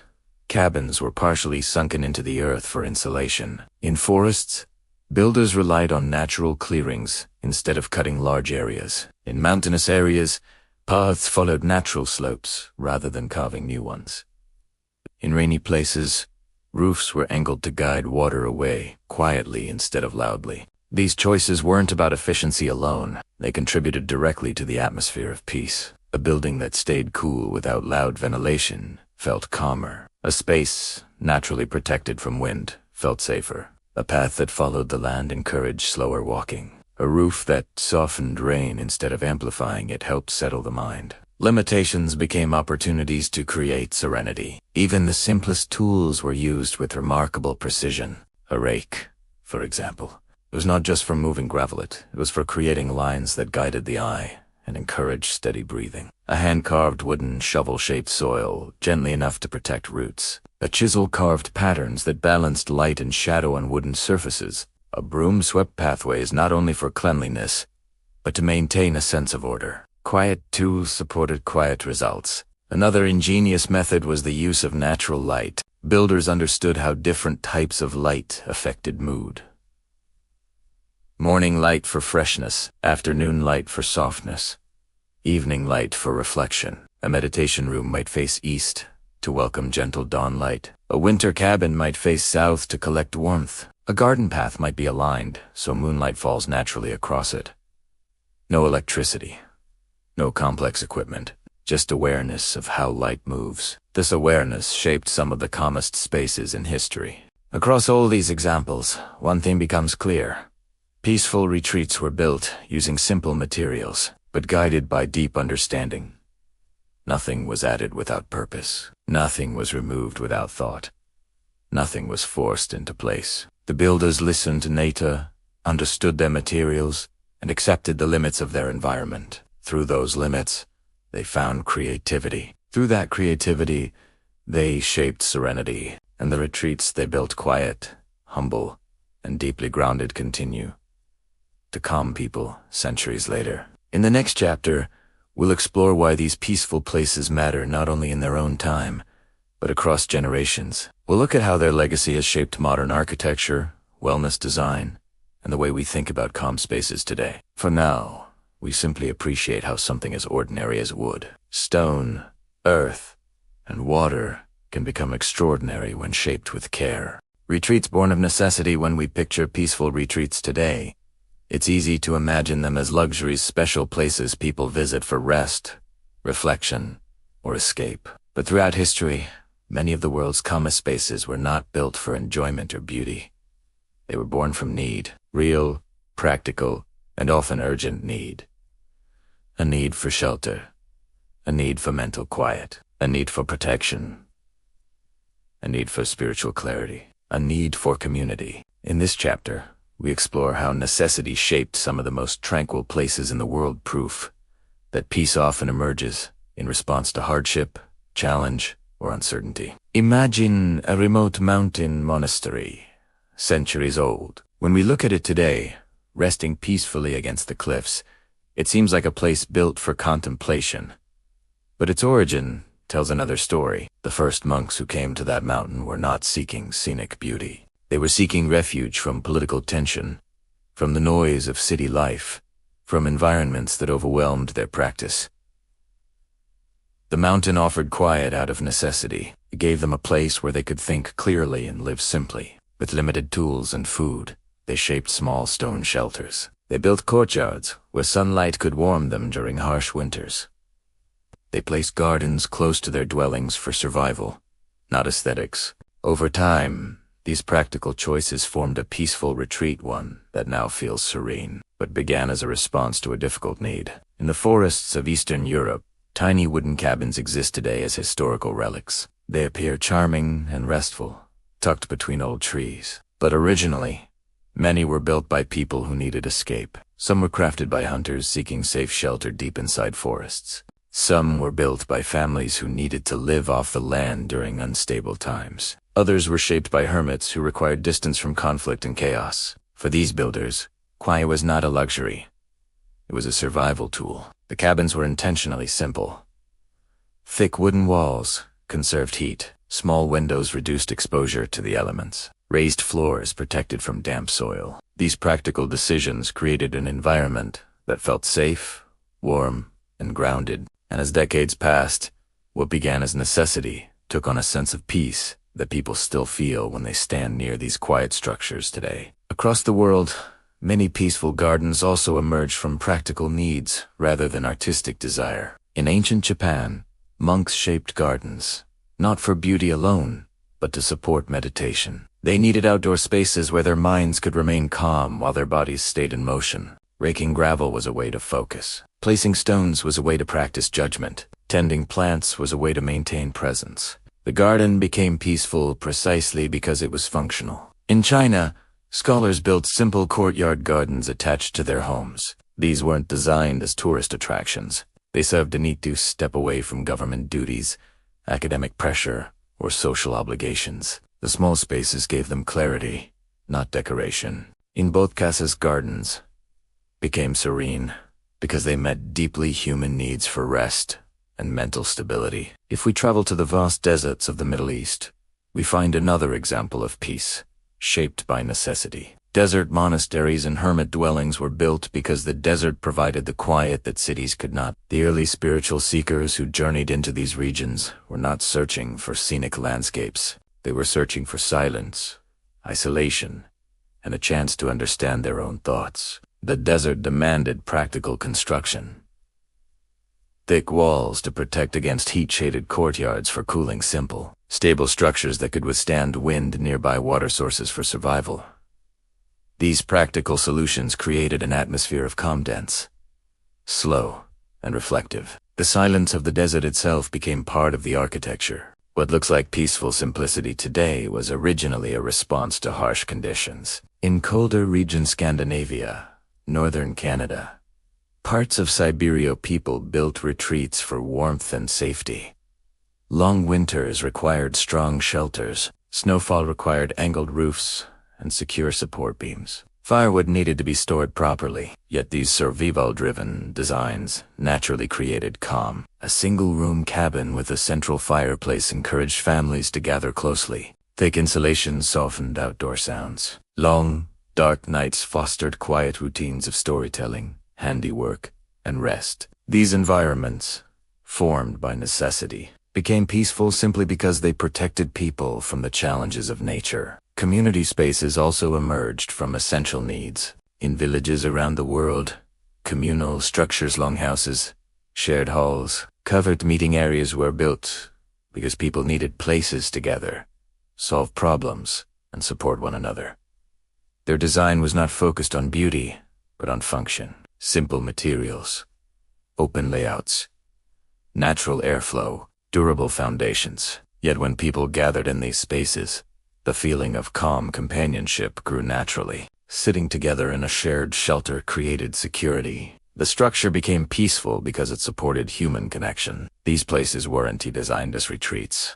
Speaker 1: cabins were partially sunken into the earth for insulation. In forests, builders relied on natural clearings instead of cutting large areas. In mountainous areas, paths followed natural slopes rather than carving new ones. In rainy places, roofs were angled to guide water away, quietly instead of loudly. These choices weren't about efficiency alone. They contributed directly to the atmosphere of peace. A building that stayed cool without loud ventilation felt calmer. A space, naturally protected from wind, felt safer. A path that followed the land encouraged slower walking. A roof that softened rain instead of amplifying it helped settle the mind. Limitations became opportunities to create serenity. Even the simplest tools were used with remarkable precision. A rake, for example. It was not just for moving gravel, it was for creating lines that guided the eye and encouraged steady breathing. A hand-carved wooden shovel-shaped soil, gently enough to protect roots. A chisel carved patterns that balanced light and shadow on wooden surfaces. A broom swept pathways not only for cleanliness, but to maintain a sense of order. Quiet tools supported quiet results. Another ingenious method was the use of natural light. builders understood how different types of light affected mood. Morning light for freshness, afternoon light for softness, evening light for reflection. A meditation room might face east to welcome gentle dawn light. A winter cabin might face south to collect warmth. A garden path might be aligned so moonlight falls naturally across it. No electricity, no complex equipment, just awareness of how light moves. This awareness shaped some of the calmest spaces in history. Across all these examples, one thing becomes clear. Peaceful retreats were built using simple materials, but guided by deep understanding. Nothing was added without purpose. Nothing was removed without thought. Nothing was forced into place. The builders listened to nature, understood their materials, and accepted the limits of their environment. Through those limits, they found creativity. Through that creativity, they shaped serenity, and the retreats they built quiet, humble, and deeply grounded continue to calm people centuries later. In the next chapter, we'll explore why these peaceful places matter not only in their own time, but across generations. We'll look at how their legacy has shaped modern architecture, wellness design, and the way we think about calm spaces today. For now, we simply appreciate how something as ordinary as wood, stone, earth, and water can become extraordinary when shaped with care. Retreats born of necessity. When we picture peaceful retreats today, it's easy to imagine them as luxuries, special places people visit for rest, reflection, or escape. But throughout history, many of the world's calmest spaces were not built for enjoyment or beauty. They were born from need, real, practical, and often urgent need. A need for shelter, a need for mental quiet, a need for protection, a need for spiritual clarity, a need for community. In this chapter, we explore how necessity shaped some of the most tranquil places in the world, proof that peace often emerges in response to hardship, challenge, or uncertainty. Imagine a remote mountain monastery, centuries old. When we look at it today, resting peacefully against the cliffs, it seems like a place built for contemplation. But its origin tells another story. The first monks who came to that mountain were not seeking scenic beauty. They were seeking refuge from political tension, from the noise of city life, from environments that overwhelmed their practice. The mountain offered quiet out of necessity. It gave them a place where they could think clearly and live simply. With limited tools and food, they shaped small stone shelters. They built courtyards where sunlight could warm them during harsh winters. They placed gardens close to their dwellings for survival, not aesthetics. Over time, these practical choices formed a peaceful retreat, one that now feels serene, but began as a response to a difficult need. In the forests of Eastern Europe, tiny wooden cabins exist today as historical relics. They appear charming and restful, tucked between old trees. But originally, many were built by people who needed escape. Some were crafted by hunters seeking safe shelter deep inside forests. Some were built by families who needed to live off the land during unstable times. Others were shaped by hermits who required distance from conflict and chaos. For these builders, quiet was not a luxury. It was a survival tool. The cabins were intentionally simple. Thick wooden walls conserved heat. Small windows reduced exposure to the elements. Raised floors protected from damp soil. These practical decisions created an environment that felt safe, warm, and grounded. And as decades passed, what began as necessity took on a sense of peace that people still feel when they stand near these quiet structures today. Across the world, many peaceful gardens also emerged from practical needs rather than artistic desire. In ancient Japan, monks shaped gardens, not for beauty alone, but to support meditation. They needed outdoor spaces where their minds could remain calm while their bodies stayed in motion. Raking gravel was a way to focus. Placing stones was a way to practice judgment. Tending plants was a way to maintain presence. The garden became peaceful precisely because it was functional. In China, scholars built simple courtyard gardens attached to their homes. These weren't designed as tourist attractions. They served a need to step away from government duties, academic pressure, or social obligations. The small spaces gave them clarity, not decoration. In both cases, gardens became serene because they met deeply human needs for rest and mental stability. If we travel to the vast deserts of the Middle East, we find another example of peace, shaped by necessity. Desert monasteries and hermit dwellings were built because the desert provided the quiet that cities could not. The early spiritual seekers who journeyed into these regions were not searching for scenic landscapes. They were searching for silence, isolation, and a chance to understand their own thoughts. The desert demanded practical construction. Thick walls to protect against heat-shaded courtyards for cooling, simple, stable structures that could withstand wind, nearby water sources for survival. These practical solutions created an atmosphere of calm, dense, slow, and reflective. The silence of the desert itself became part of the architecture. What looks like peaceful simplicity today was originally a response to harsh conditions. In colder regions Scandinavia, northern Canada, parts of Siberia, people built retreats for warmth and safety. Long winters required strong shelters. Snowfall required angled roofs and secure support beams. Firewood needed to be stored properly, yet these survival-driven designs naturally created calm. A single-room cabin with a central fireplace encouraged families to gather closely. Thick insulation softened outdoor sounds. Long, dark nights fostered quiet routines of storytelling, handiwork, and rest. These environments, formed by necessity, became peaceful simply because they protected people from the challenges of nature. Community spaces also emerged from essential needs. In villages around the world, communal structures, longhouses, shared halls, covered meeting areas were built because people needed places to gather, solve problems, and support one another. Their design was not focused on beauty, but on function. Simple materials, open layouts, natural airflow, durable foundations. Yet when people gathered in these spaces, the feeling of calm companionship grew naturally. Sitting together in a shared shelter created security. The structure became peaceful because it supported human connection. These places weren't designed as retreats,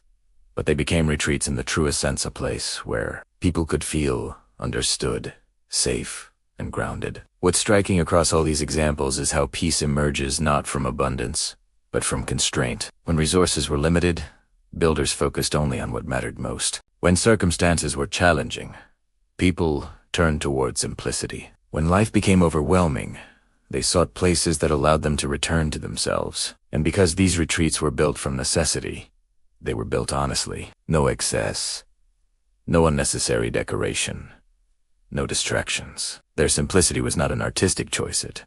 Speaker 1: but they became retreats in the truest sense, a place where people could feel understood, safe, and grounded. What's striking across all these examples is how peace emerges not from abundance, but from constraint. When resources were limited, builders focused only on what mattered most. When circumstances were challenging, people turned toward simplicity. When life became overwhelming, they sought places that allowed them to return to themselves. And because these retreats were built from necessity, they were built honestly. No excess, no unnecessary decoration, no distractions. Their simplicity was not an artistic choice, it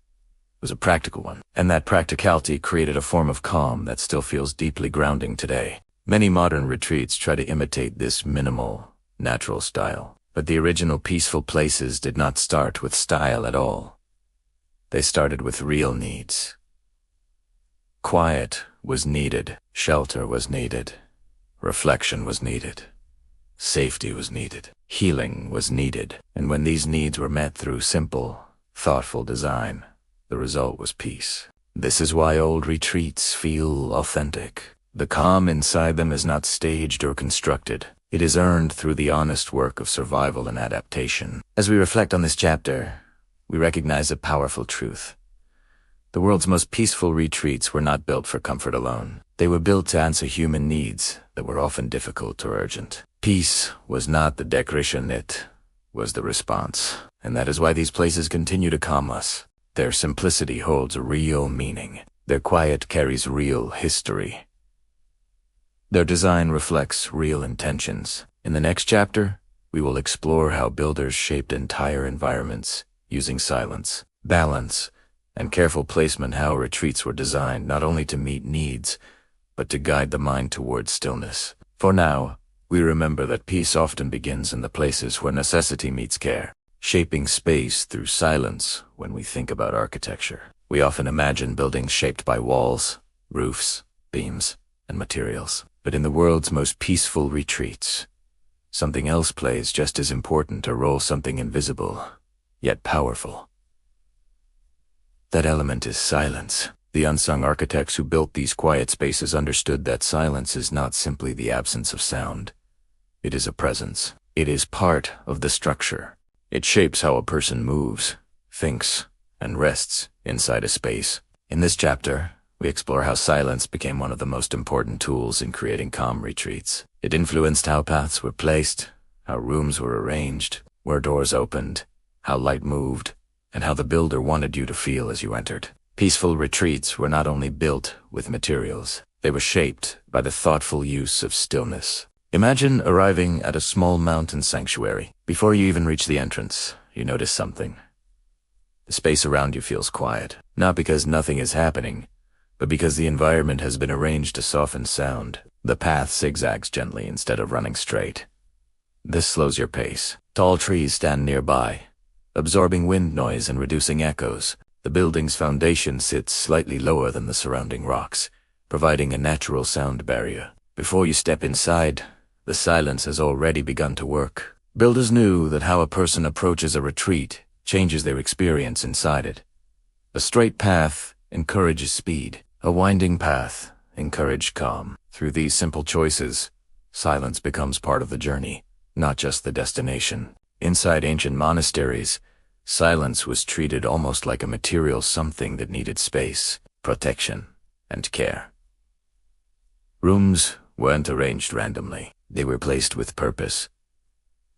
Speaker 1: was a practical one. And that practicality created a form of calm that still feels deeply grounding today. Many modern retreats try to imitate this minimal, natural style, but the original peaceful places did not start with style at all. They started with real needs. Quiet was needed, shelter was needed, reflection was needed, safety was needed, healing was needed, and when these needs were met through simple, thoughtful design, the result was peace. This is why old retreats feel authentic. The calm inside them is not staged or constructed. It is earned through the honest work of survival and adaptation. As we reflect on this chapter, we recognize a powerful truth. The world's most peaceful retreats were not built for comfort alone. They were built to answer human needs that were often difficult or urgent. Peace was not the decoration, it was the response. And that is why these places continue to calm us. Their simplicity holds real meaning. Their quiet carries real history. Their design reflects real intentions. In the next chapter, we will explore how builders shaped entire environments using silence, balance, and careful placement, how retreats were designed not only to meet needs, but to guide the mind towards stillness. For now, we remember that peace often begins in the places where necessity meets care, shaping space through silence. When we think about architecture, we often imagine buildings shaped by walls, roofs, beams, and materials. But in the world's most peaceful retreats, something else plays just as important a role, something invisible, yet powerful. That element is silence. The unsung architects who built these quiet spaces understood that silence is not simply the absence of sound. It is a presence. It is part of the structure. It shapes how a person moves, thinks, and rests inside a space. In this chapter, we explore how silence became one of the most important tools in creating calm retreats. It influenced how paths were placed, how rooms were arranged, where doors opened, how light moved, and how the builder wanted you to feel as you entered. Peaceful retreats were not only built with materials, they were shaped by the thoughtful use of stillness. Imagine arriving at a small mountain sanctuary. Before you even reach the entrance, you notice something. The space around you feels quiet, not because nothing is happening, but because the environment has been arranged to soften sound. The path zigzags gently instead of running straight. This slows your pace. Tall trees stand nearby, absorbing wind noise and reducing echoes. The building's foundation sits slightly lower than the surrounding rocks, providing a natural sound barrier. Before you step inside, the silence has already begun to work. Builders knew that how a person approaches a retreat changes their experience inside it. A straight path encourages speed. A winding path encouraged calm. Through these simple choices, silence becomes part of the journey, not just the destination. Inside ancient monasteries, silence was treated almost like a material something that needed space, protection, and care. Rooms weren't arranged randomly. They were placed with purpose.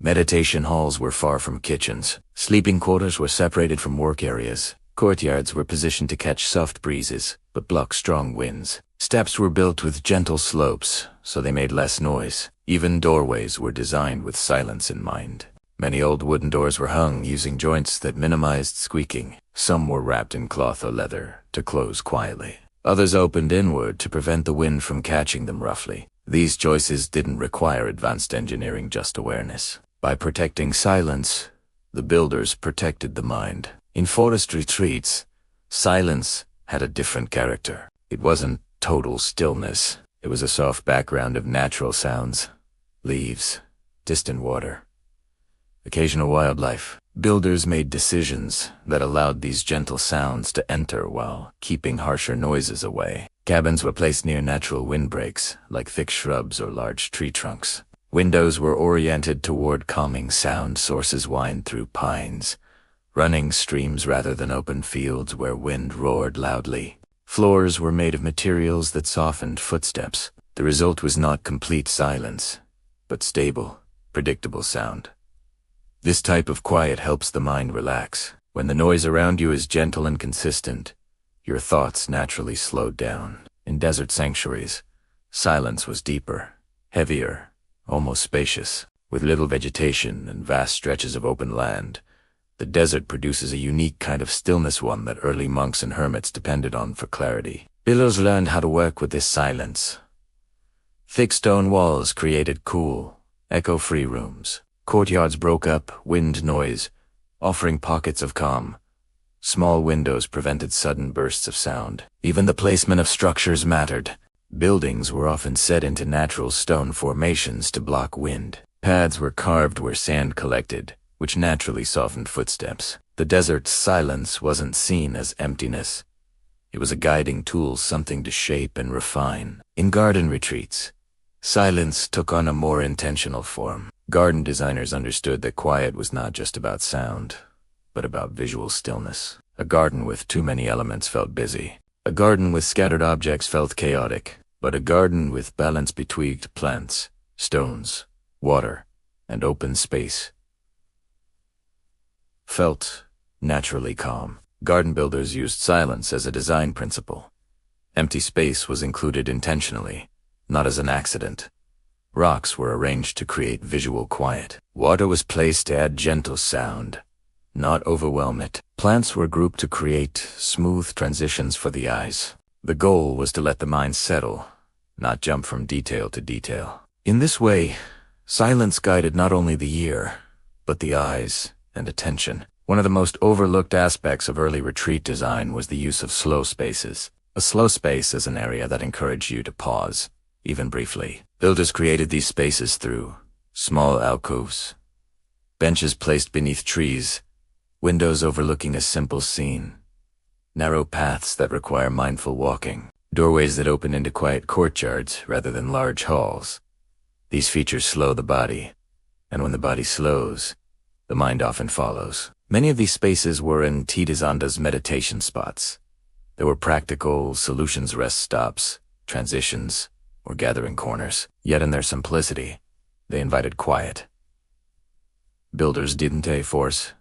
Speaker 1: Meditation halls were far from kitchens. Sleeping quarters were separated from work areas. Courtyards were positioned to catch soft breezes, but block strong winds. Steps were built with gentle slopes, so they made less noise. Even doorways were designed with silence in mind. Many old wooden doors were hung using joints that minimized squeaking. Some were wrapped in cloth or leather to close quietly. Others opened inward to prevent the wind from catching them roughly. These choices didn't require advanced engineering, just awareness. By protecting silence, the builders protected the mind. In forest retreats, silence had a different character. It wasn't total stillness. It was a soft background of natural sounds, leaves, distant water, occasional wildlife. Builders made decisions that allowed these gentle sounds to enter while keeping harsher noises away. Cabins were placed near natural windbreaks, like thick shrubs or large tree trunks. Windows were oriented toward calming sound sources wind through pines, running streams rather than open fields where wind roared loudly. Floors were made of materials that softened footsteps. The result was not complete silence, but stable, predictable sound. This type of quiet helps the mind relax. When the noise around you is gentle and consistent, your thoughts naturally slowed down. In desert sanctuaries, silence was deeper, heavier, almost spacious. With little vegetation and vast stretches of open land, the desert produces a unique kind of stillness, one that early monks and hermits depended on for clarity. Builders learned how to work with this silence. Thick stone walls created cool, echo-free rooms. Courtyards broke up wind noise, offering pockets of calm. Small windows prevented sudden bursts of sound. Even the placement of structures mattered. Buildings were often set into natural stone formations to block wind. Paths were carved where sand collected, which naturally softened footsteps. The desert's silence wasn't seen as emptiness. It was a guiding tool, something to shape and refine. In garden retreats, silence took on a more intentional form. Garden designers understood that quiet was not just about sound, but about visual stillness. A garden with too many elements felt busy. A garden with scattered objects felt chaotic. But a garden with balance between plants, stones, water, and open space felt naturally calm. Garden builders used silence as a design principle. Empty space was included intentionally, not as an accident. Rocks were arranged to create visual quiet. Water was placed to add gentle sound, not overwhelm it. Plants were grouped to create smooth transitions for the eyes. The goal was to let the mind settle, not jump from detail to detail. In this way, silence guided not only the ear, but the eyes and attention. One of the most overlooked aspects of early retreat design was the use of slow spaces. A slow space is an area that encouraged you to pause, even briefly. Builders created these spaces through small alcoves, benches placed beneath trees, windows overlooking a simple scene, narrow paths that require mindful walking, doorways that open into quiet courtyards rather than large halls. These features slow the body, and when the body slows, the mind often follows. Many of these spaces were in Tidzanda's meditation spots, There were practical solutions, rest stops, transitions, or gathering corners. Yet in their simplicity, they invited quiet. Builders didn't force.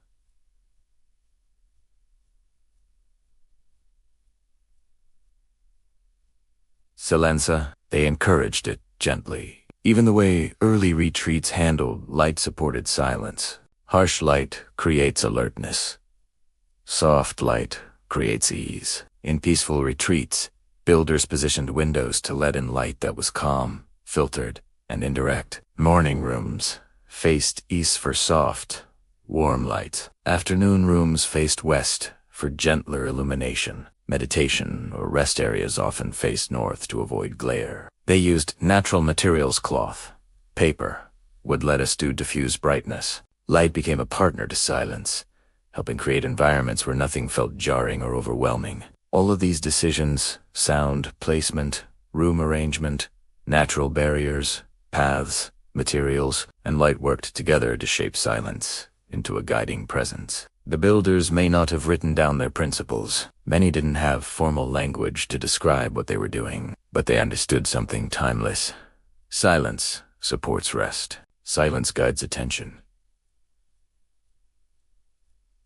Speaker 1: Silenza, they encouraged it gently. Even the way early retreats handled light-supported silence. Harsh light creates alertness. Soft light creates ease. In peaceful retreats, builders positioned windows to let in light that was calm, filtered, and indirect. Morning rooms faced east for soft, warm light. Afternoon rooms faced west for gentler illumination. Meditation or rest areas often faced north to avoid glare. They used natural materials: cloth, paper, wood lettuce to diffuse brightness. Light became a partner to silence, helping create environments where nothing felt jarring or overwhelming. All of these decisions, sound, placement, room arrangement, natural barriers, paths, materials, and light worked together to shape silence into a guiding presence. The builders may not have written down their principles. Many didn't have formal language to describe what they were doing, but they understood something timeless. Silence supports rest. Silence guides attention.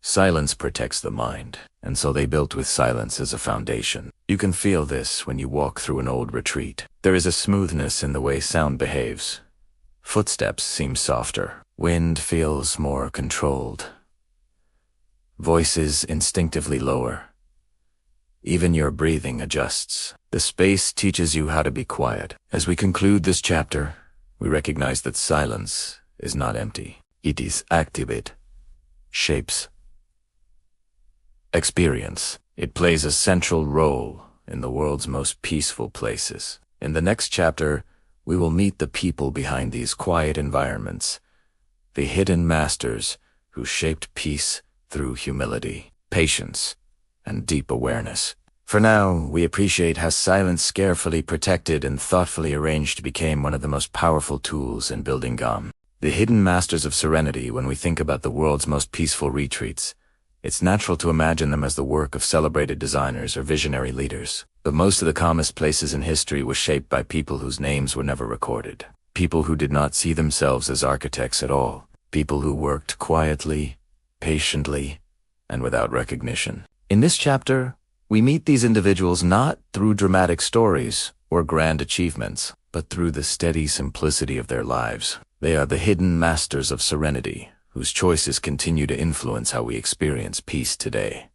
Speaker 1: Silence protects the mind, and so they built with silence as a foundation. You can feel this when you walk through an old retreat. There is a smoothness in the way sound behaves. Footsteps seem softer. Wind feels more controlled. Voices instinctively lower. Even your breathing adjusts. The space teaches you how to be quiet. As we conclude this chapter, we recognize that silence is not empty. It is activate, shapes, experience. It plays a central role in the world's most peaceful places. In the next chapter, we will meet the people behind these quiet environments, the hidden masters who shaped peace through humility, patience, and deep awareness. For now, we appreciate how silence, carefully protected and thoughtfully arranged, became one of the most powerful tools in building calm. The hidden masters of serenity. When we think about the world's most peaceful retreats, it's natural to imagine them as the work of celebrated designers or visionary leaders. But most of the calmest places in history were shaped by people whose names were never recorded. People who did not see themselves as architects at all. People who worked quietly, patiently, and without recognition. In this chapter, we meet these individuals not through dramatic stories or grand achievements, but through the steady simplicity of their lives. They are the hidden masters of serenity, whose choices continue to influence how we experience peace today.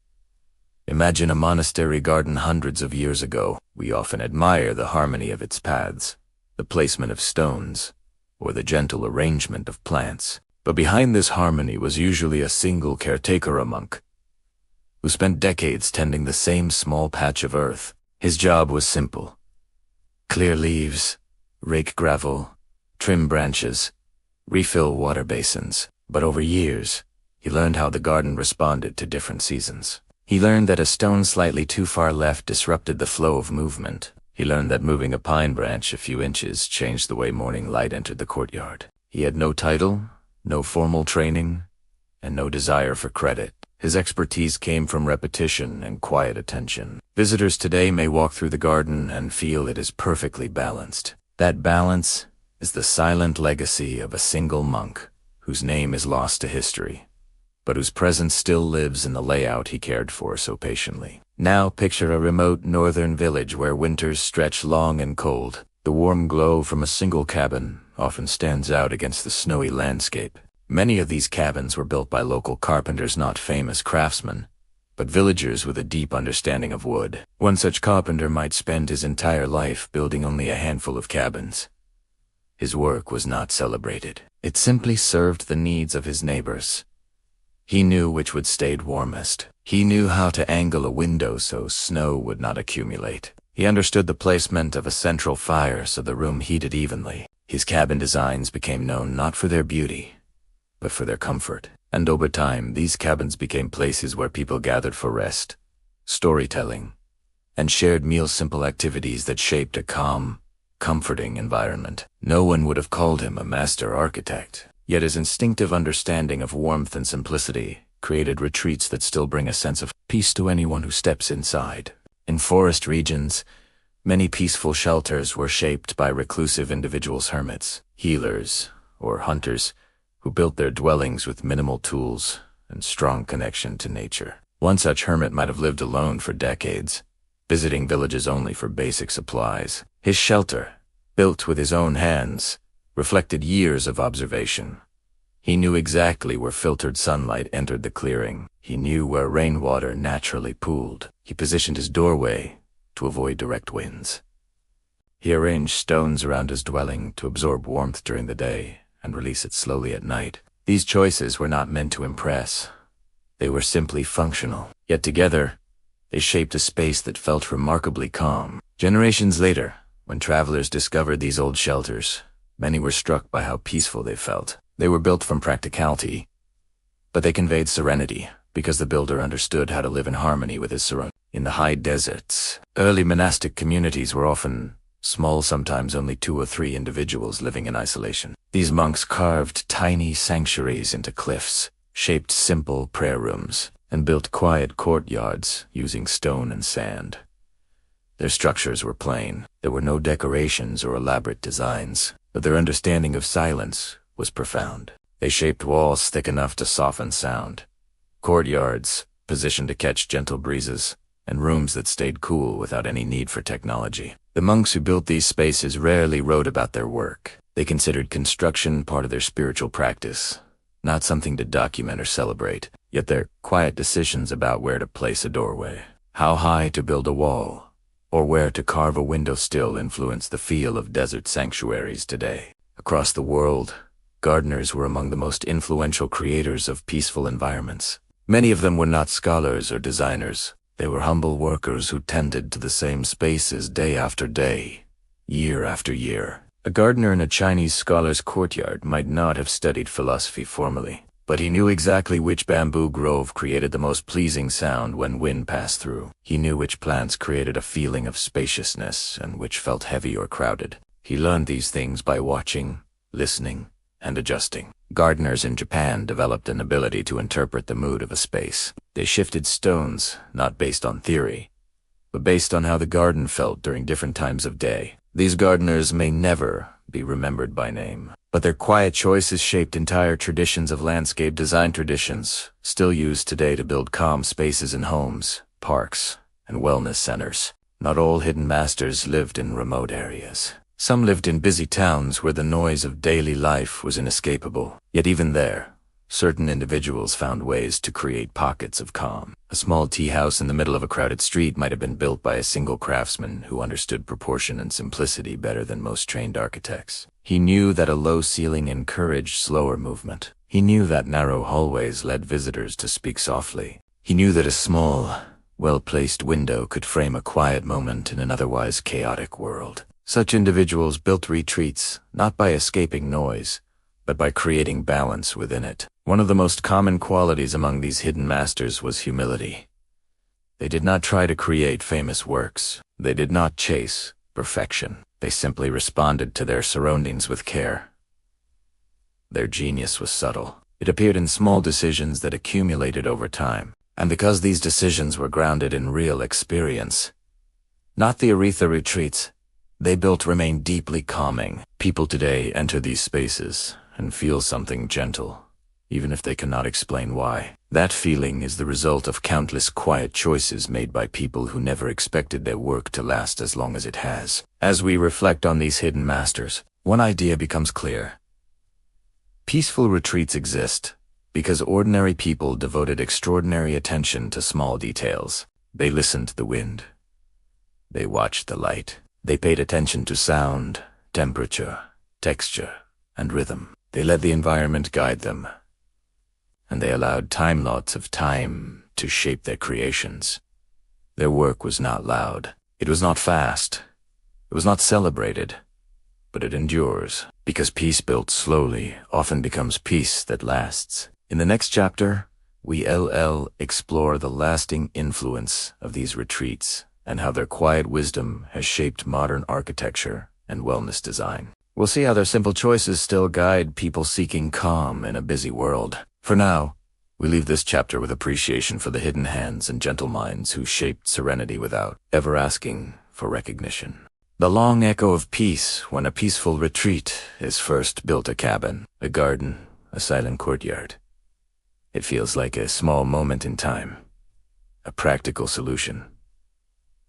Speaker 1: Imagine a monastery garden hundreds of years ago. We often admire the harmony of its paths, the placement of stones, or the gentle arrangement of plants. But behind this harmony was usually a single caretaker, a monk, who spent decades tending the same small patch of earth. His job was simple: clear leaves, rake gravel, trim branches, refill water basins. But over years, he learned how the garden responded to different seasons. He learned that a stone slightly too far left disrupted the flow of movement. He learned that moving a pine branch a few inches changed the way morning light entered the courtyard. He had no title, no formal training, and no desire for credit. His expertise came from repetition and quiet attention. Visitors today may walk through the garden and feel it is perfectly balanced. That balance is the silent legacy of a single monk whose name is lost to history, but whose presence still lives in the layout he cared for so patiently. Now picture a remote northern village where winters stretch long and cold. The warm glow from a single cabin often stands out against the snowy landscape. Many of these cabins were built by local carpenters, not famous craftsmen, but villagers with a deep understanding of wood. One such carpenter might spend his entire life building only a handful of cabins. His work was not celebrated. It simply served the needs of his neighbors. He knew which would stay warmest. He knew how to angle a window so snow would not accumulate. He understood the placement of a central fire so the room heated evenly. His cabin designs became known not for their beauty, but for their comfort. And over time, these cabins became places where people gathered for rest, storytelling, and shared meals, simple activities that shaped a calm, comforting environment. No one would have called him a master architect, yet his instinctive understanding of warmth and simplicity created retreats that still bring a sense of peace to anyone who steps inside. In forest regions, many peaceful shelters were shaped by reclusive individuals, hermits, healers, or hunters who built their dwellings with minimal tools and strong connection to nature. One such hermit might have lived alone for decades, visiting villages only for basic supplies. His shelter, built with his own hands, reflected years of observation. He knew exactly where filtered sunlight entered the clearing. He knew where rainwater naturally pooled. He positioned his doorway to avoid direct winds. He arranged stones around his dwelling to absorb warmth during the day and release it slowly at night. These choices were not meant to impress. They were simply functional. Yet together, they shaped a space that felt remarkably calm. Generations later, when travelers discovered these old shelters, many were struck by how peaceful they felt. They were built from practicality, but they conveyed serenity because the builder understood how to live in harmony with his surroundings. In the high deserts, early monastic communities were often small, sometimes only 2 or 3 individuals living in isolation. These monks carved tiny sanctuaries into cliffs, shaped simple prayer rooms, and built quiet courtyards using stone and sand. Their structures were plain. There were no decorations or elaborate designs, but their understanding of silence was profound. They shaped walls thick enough to soften sound, courtyards positioned to catch gentle breezes, and rooms that stayed cool without any need for technology. The monks who built these spaces rarely wrote about their work. They considered construction part of their spiritual practice, not something to document or celebrate. Yet their quiet decisions about where to place a doorway, how high to build a wall, or where to carve a window still influence the feel of desert sanctuaries today. Across the world, gardeners were among the most influential creators of peaceful environments. Many of them were not scholars or designers. They were humble workers who tended to the same spaces day after day, year after year. A gardener in a Chinese scholar's courtyard might not have studied philosophy formally, but he knew exactly which bamboo grove created the most pleasing sound when wind passed through. He knew which plants created a feeling of spaciousness and which felt heavy or crowded. He learned these things by watching, listening, and adjusting. Gardeners in Japan developed an ability to interpret the mood of a space. They shifted stones, not based on theory, but based on how the garden felt during different times of day. These gardeners may never be remembered by name, but their quiet choices shaped entire traditions of landscape design, traditions still used today to build calm spaces in homes, parks, and wellness centers. Not all hidden masters lived in remote areas. Some lived in busy towns where the noise of daily life was inescapable. Yet even there, certain individuals found ways to create pockets of calm. A small tea house in the middle of a crowded street might have been built by a single craftsman who understood proportion and simplicity better than most trained architects. He knew that a low ceiling encouraged slower movement. He knew that narrow hallways led visitors to speak softly. He knew that a small, well-placed window could frame a quiet moment in an otherwise chaotic world. Such individuals built retreats not by escaping noise, but by creating balance within it. One of the most common qualities among these hidden masters was humility. They did not try to create famous works. They did not chase perfection. They simply responded to their surroundings with care. Their genius was subtle. It appeared in small decisions that accumulated over time. And because these decisions were grounded in real experience, not the Aretha retreats they built remain deeply calming. People today enter these spaces and feel something gentle, even if they cannot explain why. That feeling is the result of countless quiet choices made by people who never expected their work to last as long as it has. As we reflect on these hidden masters, one idea becomes clear. Peaceful retreats exist because ordinary people devoted extraordinary attention to small details. They listened to the wind. They watched the light. They paid attention to sound, temperature, texture, and rhythm. They let the environment guide them, and they allowed lots of time to shape their creations. Their work was not loud. It was not fast. It was not celebrated, but it endures, because peace built slowly often becomes peace that lasts. In the next chapter, we explore the lasting influence of these retreats and how their quiet wisdom has shaped modern architecture and wellness design. We'll see how their simple choices still guide people seeking calm in a busy world. For now, We leave this chapter with appreciation for the hidden hands and gentle minds who shaped serenity without ever asking for recognition. The long echo of peace when a peaceful retreat is first built: a cabin, a garden, a silent courtyard. It feels like a small moment in time, a practical solution,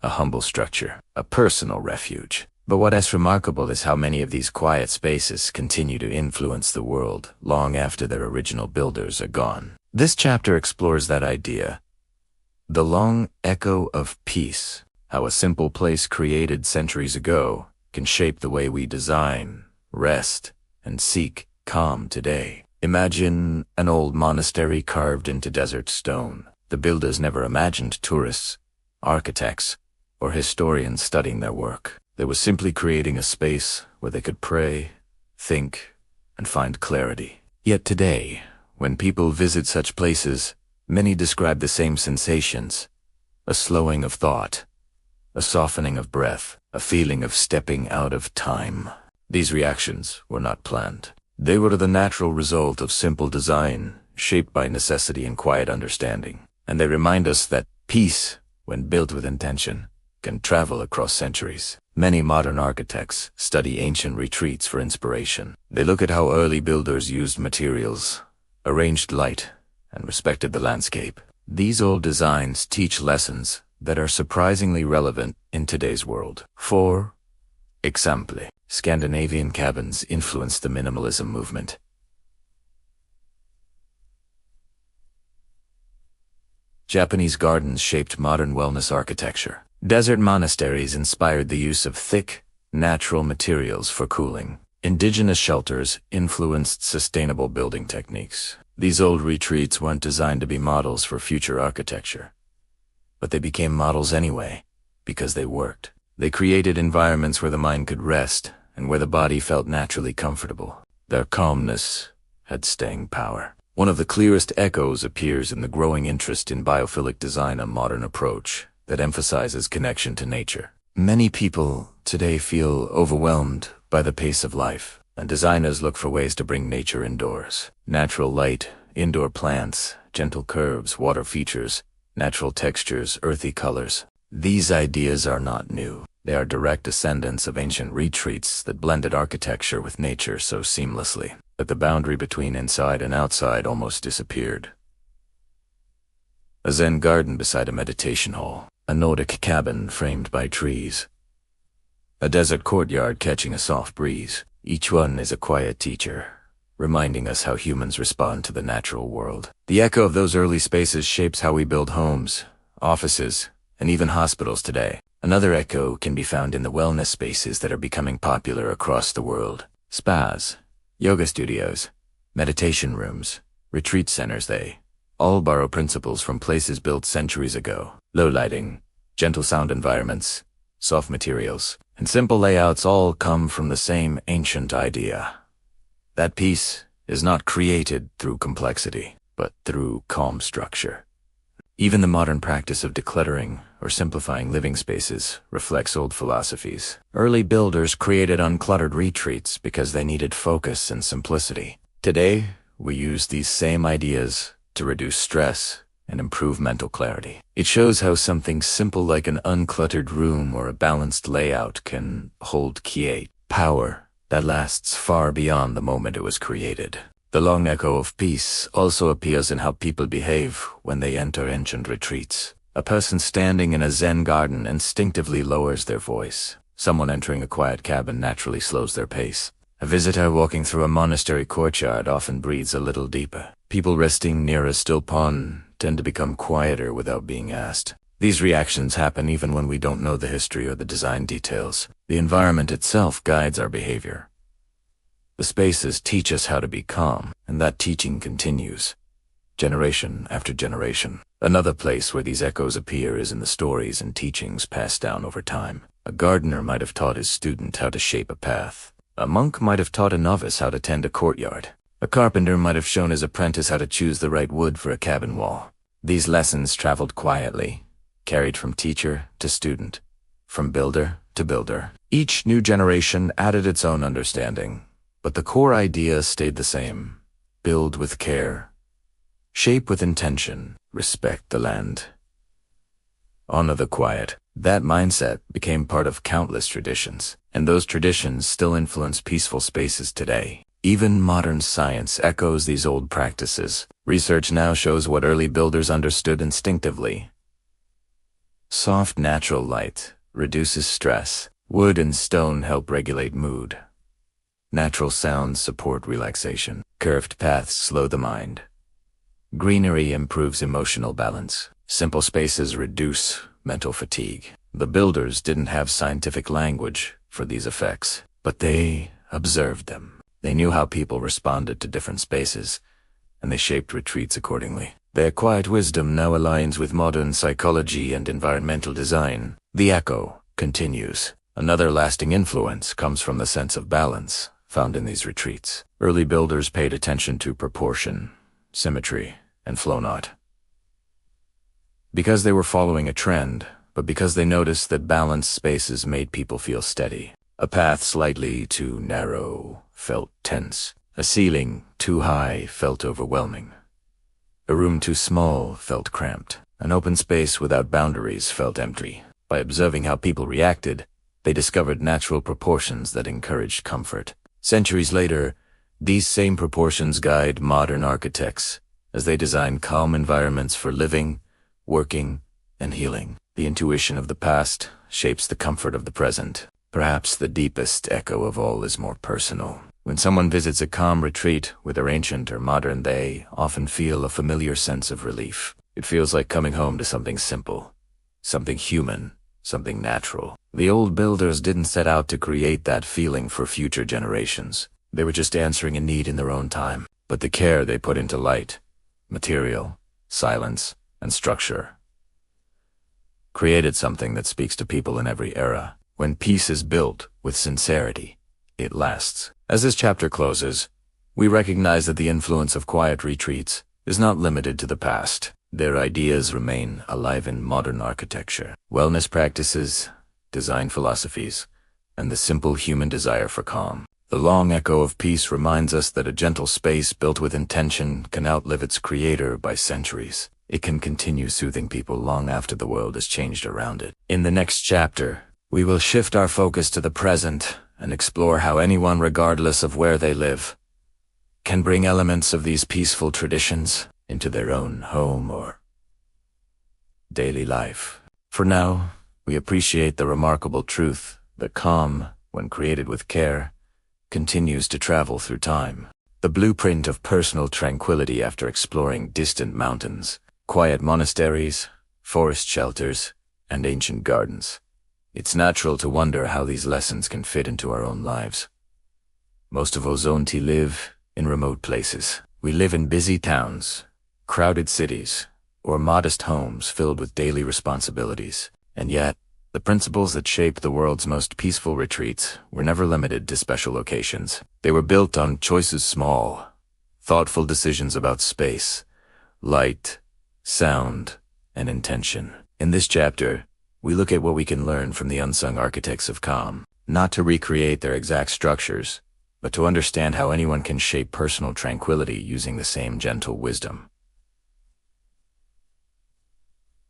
Speaker 1: a humble structure, a personal refuge. But what is remarkable is how many of these quiet spaces continue to influence the world long after their original builders are gone. This chapter explores that idea, the long echo of peace, how a simple place created centuries ago can shape the way we design, rest, and seek calm today. Imagine an old monastery carved into desert stone. The builders never imagined tourists, architects, or historians studying their work. They were simply creating a space where they could pray, think, and find clarity. Yet today, when people visit such places, many describe the same sensations: a slowing of thought, a softening of breath, a feeling of stepping out of time. These reactions were not planned. They were the natural result of simple design, shaped by necessity and quiet understanding. And they remind us that peace, when built with intention, can travel across centuries. Many modern architects study ancient retreats for inspiration. They look at how early builders used materials, arranged light, and respected the landscape. These old designs teach lessons that are surprisingly relevant in today's world. For example, Scandinavian cabins influenced the minimalism movement. Japanese gardens shaped modern wellness architecture. Desert monasteries inspired the use of thick, natural materials for cooling. Indigenous shelters influenced sustainable building techniques. These old retreats weren't designed to be models for future architecture, but they became models anyway, because they worked. They created environments where the mind could rest and where the body felt naturally comfortable. Their calmness had staying power. One of the clearest echoes appears in the growing interest in biophilic design, a modern approach that emphasizes connection to nature. Many people today feel overwhelmed by the pace of life, and designers look for ways to bring nature indoors. Natural light, indoor plants, gentle curves, water features, natural textures, earthy colors. These ideas are not new. They are direct descendants of ancient retreats that blended architecture with nature so seamlessly that the boundary between inside and outside almost disappeared. A Zen garden beside a meditation hall. A Nordic cabin framed by trees. A desert courtyard catching a soft breeze. Each one is a quiet teacher, reminding us how humans respond to the natural world. The echo of those early spaces shapes how we build homes, offices, and even hospitals today. Another echo can be found in the wellness spaces that are becoming popular across the world. Spas, yoga studios, meditation rooms, retreat centers, they all borrow principles from places built centuries ago. Low lighting, gentle sound environments, soft materials, and simple layouts all come from the same ancient idea. That peace is not created through complexity, but through calm structure. Even the modern practice of decluttering or simplifying living spaces reflects old philosophies. Early builders created uncluttered retreats because they needed focus and simplicity. Today, we use these same ideas to reduce stress and improve mental clarity. It shows how something simple like an uncluttered room or a balanced layout can hold power that lasts far beyond the moment it was created. The long echo of peace also appears in how people behave when they enter ancient retreats. A person standing in a Zen garden instinctively lowers their voice. Someone entering a quiet cabin naturally slows their pace. A visitor walking through a monastery courtyard often breathes a little deeper. People resting near a still pond tend to become quieter without being asked. These reactions happen even when we don't know the history or the design details. The environment itself guides our behavior. The spaces teach us how to be calm, and that teaching continues, generation after generation. Another place where these echoes appear is in the stories and teachings passed down over time. A gardener might have taught his student how to shape a path. A monk might have taught a novice how to tend a courtyard. A carpenter might have shown his apprentice how to choose the right wood for a cabin wall. These lessons traveled quietly, carried from teacher to student, from builder to builder. Each new generation added its own understanding, but the core idea stayed the same: build with care, Shape with intention. Respect the land. Honor the quiet. That mindset became part of countless traditions, and those traditions still influence peaceful spaces today. Even modern science echoes these old practices. Research now shows what early builders understood instinctively. Soft natural light reduces stress. Wood and stone help regulate mood. Natural sounds support relaxation. Curved paths slow the mind. Greenery improves emotional balance. Simple spaces reduce mental fatigue. The builders didn't have scientific language for these effects, but they observed them. They knew how people responded to different spaces, and they shaped retreats accordingly. Their quiet wisdom now aligns with modern psychology and environmental design. The echo continues. Another lasting influence comes from the sense of balance found in these retreats. Early builders paid attention to proportion, symmetry, and flow not. Because they were following a trend, but because they noticed that balanced spaces made people feel steady. A path slightly too narrow felt tense. A ceiling too high felt overwhelming. A room too small felt cramped. An open space without boundaries felt empty. By observing how people reacted, they discovered natural proportions that encouraged comfort. Centuries later, these same proportions guide modern architects as they design calm environments for living, working, and healing. The intuition of the past shapes the comfort of the present. Perhaps the deepest echo of all is more personal. When someone visits a calm retreat, whether ancient or modern, they often feel a familiar sense of relief. It feels like coming home to something simple, something human, something natural. The old builders didn't set out to create that feeling for future generations. They were just answering a need in their own time. But the care they put into light, material, silence, and structure created something that speaks to people in every era. When peace is built with sincerity, it lasts. As this chapter closes, we recognize that the influence of quiet retreats is not limited to the past. Their ideas remain alive in modern architecture, wellness practices, design philosophies, and the simple human desire for calm. The long echo of peace reminds us that a gentle space built with intention can outlive its creator by centuries. It can continue soothing people long after the world has changed around it. In the next chapter, we will shift our focus to the present and explore how anyone, regardless of where they live, can bring elements of these peaceful traditions into their own home or daily life. For now, we appreciate the remarkable truth that calm, when created with care, continues to travel through time. The blueprint of personal tranquility after exploring distant mountains, quiet monasteries, forest shelters, and ancient gardens. It's natural to wonder how these lessons can fit into our own lives. Most of us only live in remote places. We live in busy towns, crowded cities, or modest homes filled with daily responsibilities. And yet, the principles that shape the world's most peaceful retreats were never limited to special occasions. They were built on choices small, thoughtful decisions about space, light, sound, and intention. In this chapter, we look at what we can learn from the unsung architects of calm, not to recreate their exact structures, but to understand how anyone can shape personal tranquility using the same gentle wisdom.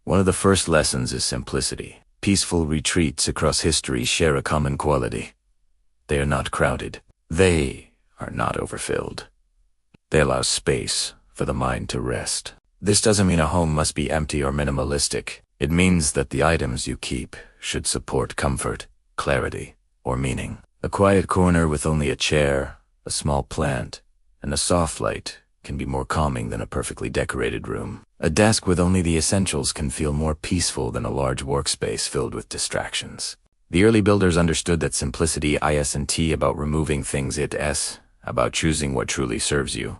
Speaker 1: One of the first lessons is simplicity. Peaceful retreats across history share a common quality. They are not crowded. They are not overfilled. They allow space for the mind to rest. This doesn't mean a home must be empty or minimalistic. It means that the items you keep should support comfort, clarity, or meaning. A quiet corner with only a chair, a small plant, and a soft light can be more calming than a perfectly decorated room. A desk with only the essentials can feel more peaceful than a large workspace filled with distractions. The early builders understood that simplicity isn't about removing things, it's about choosing what truly serves you.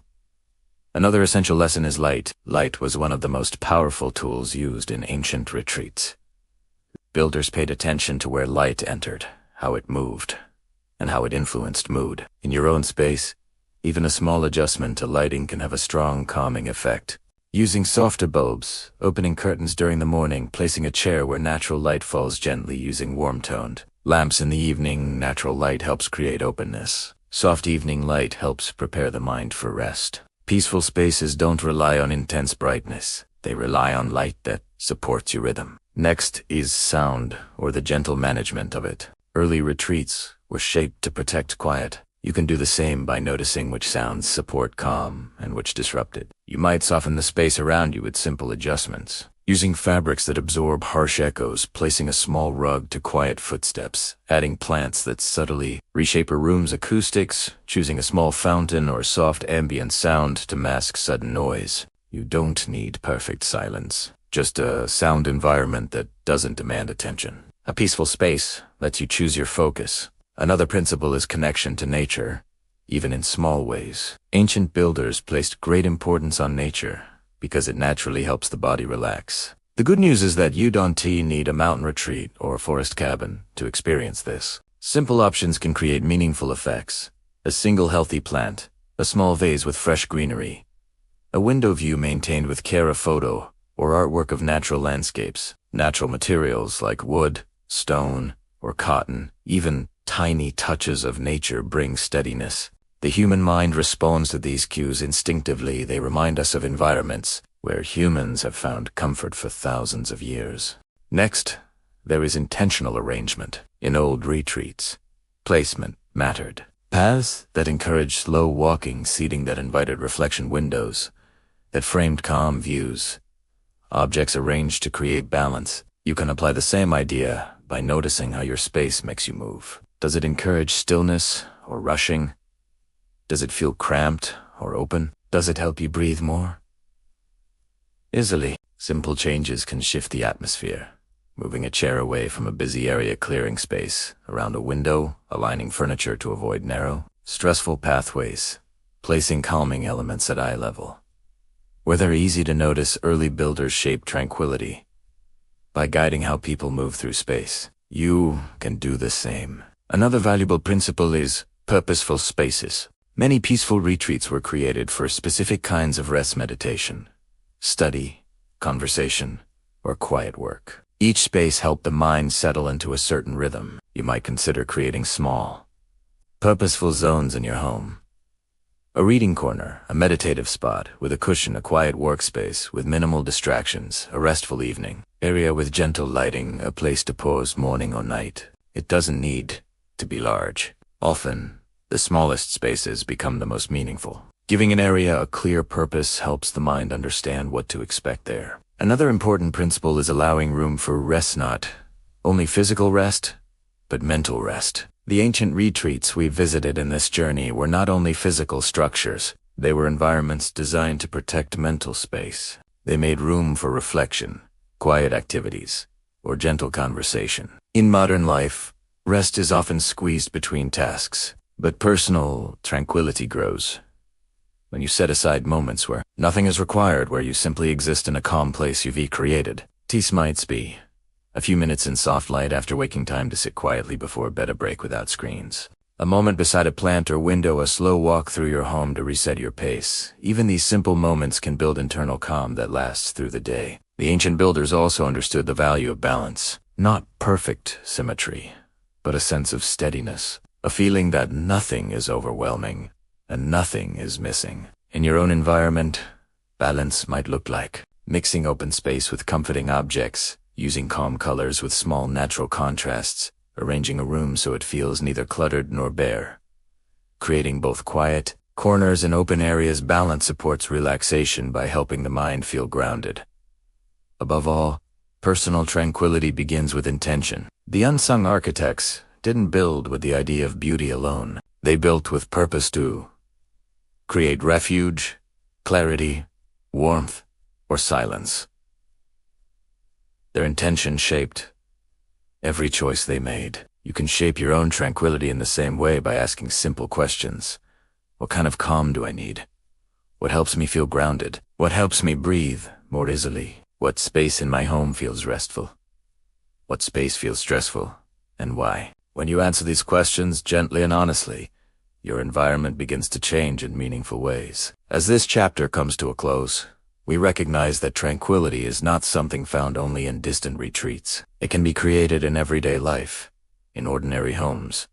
Speaker 1: Another essential lesson is light. Light was one of the most powerful tools used in ancient retreats. Builders paid attention to where light entered, how it moved, and how it influenced mood. In your own space, even a small adjustment to lighting can have a strong calming effect. Using softer bulbs, opening curtains during the morning, placing a chair where natural light falls gently, using warm-toned lamps in the evening. Natural light helps create openness. Soft evening light helps prepare the mind for rest. Peaceful spaces don't rely on intense brightness. They rely on light that supports your rhythm. Next is sound, or the gentle management of it. Early retreats were shaped to protect quiet. You can do the same by noticing which sounds support calm and which disrupt it. You might soften the space around you with simple adjustments, using fabrics that absorb harsh echoes, placing a small rug to quiet footsteps, adding plants that subtly reshape a room's acoustics, choosing a small fountain or soft ambient sound to mask sudden noise. You don't need perfect silence, just a sound environment that doesn't demand attention. A peaceful space lets you choose your focus. Another principle is connection to nature, even in small ways. Ancient builders placed great importance on nature because it naturally helps the body relax. The good news is that you don't need a mountain retreat or a forest cabin to experience this. Simple options can create meaningful effects. A single healthy plant, a small vase with fresh greenery, a window view maintained with care, a photo or artwork of natural landscapes, natural materials like wood, stone, or cotton, even tiny touches of nature bring steadiness. The human mind responds to these cues instinctively. They remind us of environments where humans have found comfort for thousands of years. Next, there is intentional arrangement. In old retreats, placement mattered. Paths that encouraged slow walking, seating that invited reflection, windows that framed calm views, objects arranged to create balance. You can apply the same idea by noticing how your space makes you move. Does it encourage stillness or rushing? Does it feel cramped or open? Does it help you breathe more easily? Simple changes can shift the atmosphere. Moving a chair away from a busy area, clearing space around a window, aligning furniture to avoid narrow, stressful pathways, placing calming elements at eye level. Where they're easy to notice, early builders shaped tranquility by guiding how people move through space. You can do the same. Another valuable principle is purposeful spaces. Many peaceful retreats were created for specific kinds of rest, meditation, study, conversation, or quiet work. Each space helped the mind settle into a certain rhythm. You might consider creating small, purposeful zones in your home. A reading corner, a meditative spot with a cushion, a quiet workspace with minimal distractions, a restful evening area with gentle lighting, a place to pause morning or night. It doesn't need to be large. Often, the smallest spaces become the most meaningful. Giving an area a clear purpose helps the mind understand what to expect there. Another important principle is allowing room for rest, not only physical rest, but mental rest. The ancient retreats we visited in this journey were not only physical structures, they were environments designed to protect mental space. They made room for reflection, quiet activities, or gentle conversation. In modern life, rest is often squeezed between tasks, but personal tranquility grows when you set aside moments where nothing is required, where you simply exist in a calm place you've created. This might be a few minutes in soft light after waking time to sit quietly before bed, a break without screens. A moment beside a plant or window, a slow walk through your home to reset your pace. Even these simple moments can build internal calm that lasts through the day. The ancient builders also understood the value of balance. Not perfect symmetry, but a sense of steadiness. A feeling that nothing is overwhelming and nothing is missing. In your own environment, balance might look like mixing open space with comforting objects, using calm colors with small natural contrasts, arranging a room so it feels neither cluttered nor bare, creating both quiet corners and open areas. Balance supports relaxation by helping the mind feel grounded. Above all, personal tranquility begins with intention. The unsung architects didn't build with the idea of beauty alone. They built with purpose to create refuge, clarity, warmth, or silence. Their intention shaped every choice they made. You can shape your own tranquility in the same way by asking simple questions. What kind of calm do I need? What helps me feel grounded? What helps me breathe more easily? What space in my home feels restful? What space feels stressful? And why? When you answer these questions gently and honestly, your environment begins to change in meaningful ways. As this chapter comes to a close, we recognize that tranquility is not something found only in distant retreats. It can be created in everyday life, in ordinary homes,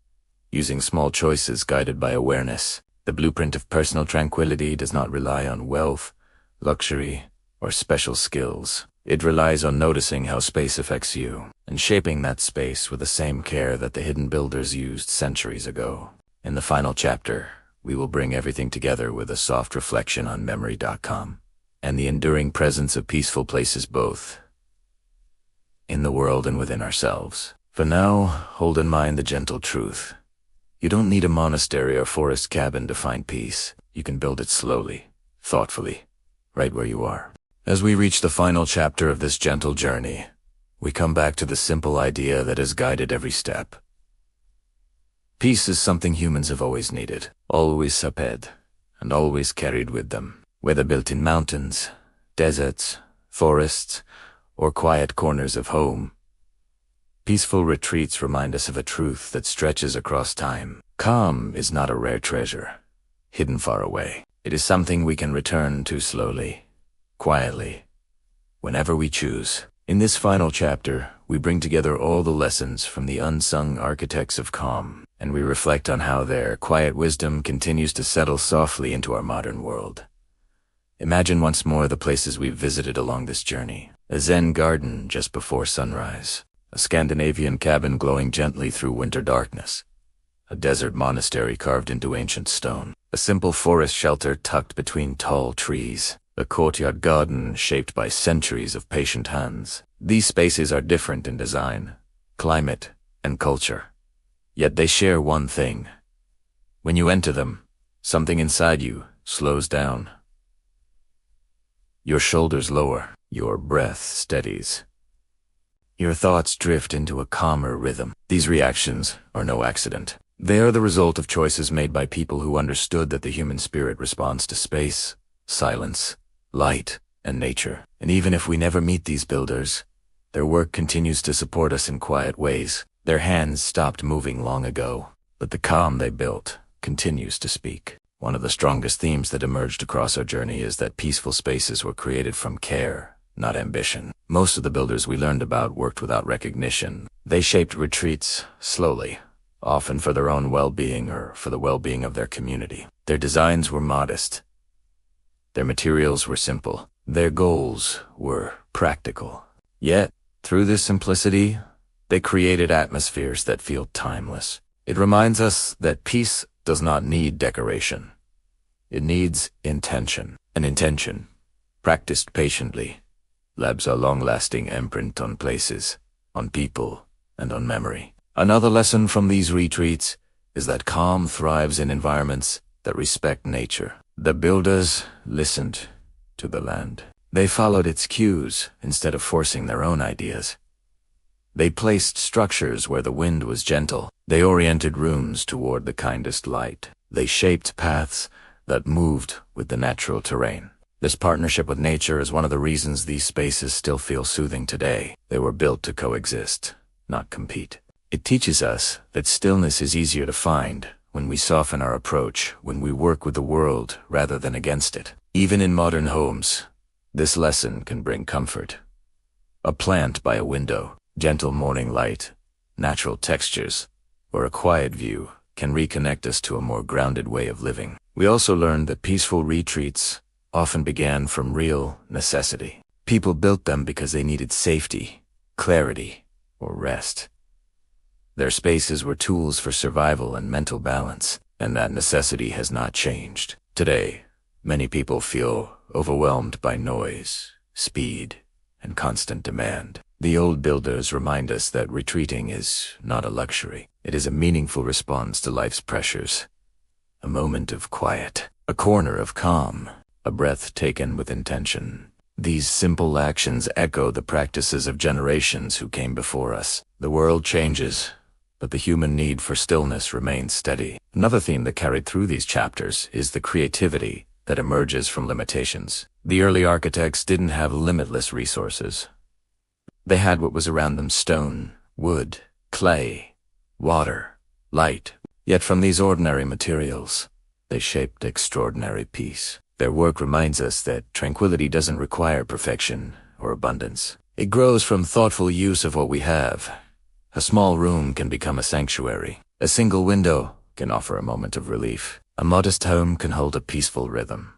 Speaker 1: using small choices guided by awareness. The blueprint of personal tranquility does not rely on wealth, luxury, or special skills. It relies on noticing how space affects you, and shaping that space with the same care that the hidden builders used centuries ago. In the final chapter, we will bring everything together with a soft reflection on memory.com and the enduring presence of peaceful places both in the world and within ourselves. For now, hold in mind the gentle truth. You don't need a monastery or forest cabin to find peace. You can build it slowly, thoughtfully, right where you are. As we reach the final chapter of this gentle journey, we come back to the simple idea that has guided every step. Peace is something humans have always needed, always saped, and always carried with them. Whether built in mountains, deserts, forests, or quiet corners of home, peaceful retreats remind us of a truth that stretches across time. Calm is not a rare treasure, hidden far away. It is something we can return to slowly, quietly, whenever we choose. In this final chapter, we bring together all the lessons from the unsung architects of calm, and we reflect on how their quiet wisdom continues to settle softly into our modern world. Imagine once more the places we've visited along this journey. A Zen garden just before sunrise, a Scandinavian cabin glowing gently through winter darkness, a desert monastery carved into ancient stone, a simple forest shelter tucked between tall trees, a courtyard garden shaped by centuries of patient hands. These spaces are different in design, climate, and culture, yet they share one thing. When you enter them, something inside you slows down. Your shoulders lower, your breath steadies. Your thoughts drift into a calmer rhythm. These reactions are no accident. They are the result of choices made by people who understood that the human spirit responds to space, silence, light, and nature. And even if we never meet these builders, their work continues to support us in quiet ways. Their hands stopped moving long ago, but the calm they built continues to speak. One of the strongest themes that emerged across our journey is that peaceful spaces were created from care, not ambition. Most of the builders we learned about worked without recognition. They shaped retreats slowly, often for their own well-being or for the well-being of their community. Their designs were modest. Their materials were simple. Their goals were practical. Yet, through this simplicity, they created atmospheres that feel timeless. It reminds us that peace does not need decoration. It needs intention. An intention, practiced patiently, leaves a long-lasting imprint on places, on people, and on memory. Another lesson from these retreats is that calm thrives in environments that respect nature. The builders listened to the land. They followed its cues instead of forcing their own ideas. They placed structures where the wind was gentle. They oriented rooms toward the kindest light. They shaped paths that moved with the natural terrain. This partnership with nature is one of the reasons these spaces still feel soothing today. They were built to coexist, not compete. It teaches us that stillness is easier to find when we soften our approach, when we work with the world rather than against it. Even in modern homes, this lesson can bring comfort. A plant by a window, gentle morning light, natural textures, or a quiet view can reconnect us to a more grounded way of living. We also learned that peaceful retreats often began from real necessity. People built them because they needed safety, clarity, or rest. Their spaces were tools for survival and mental balance, and that necessity has not changed. Today, many people feel overwhelmed by noise, speed, and constant demand. The old builders remind us that retreating is not a luxury. It is a meaningful response to life's pressures. A moment of quiet, a corner of calm, a breath taken with intention. These simple actions echo the practices of generations who came before us. The world changes, but the human need for stillness remains steady. Another theme that carried through these chapters is the creativity that emerges from limitations. The early architects didn't have limitless resources. They had what was around them: stone, wood, clay, water, light. Yet from these ordinary materials, they shaped extraordinary peace. Their work reminds us that tranquility doesn't require perfection or abundance. It grows from thoughtful use of what we have. A small room can become a sanctuary. A single window can offer a moment of relief. A modest home can hold a peaceful rhythm.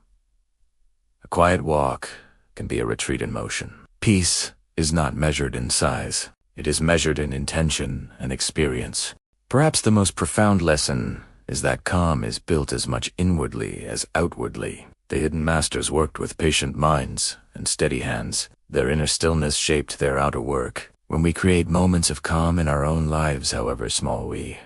Speaker 1: A quiet walk can be a retreat in motion. Peace is not measured in size. It is measured in intention and experience. Perhaps the most profound lesson is that calm is built as much inwardly as outwardly. The hidden masters worked with patient minds and steady hands. Their inner stillness shaped their outer work. When we create moments of calm in our own lives, however small, we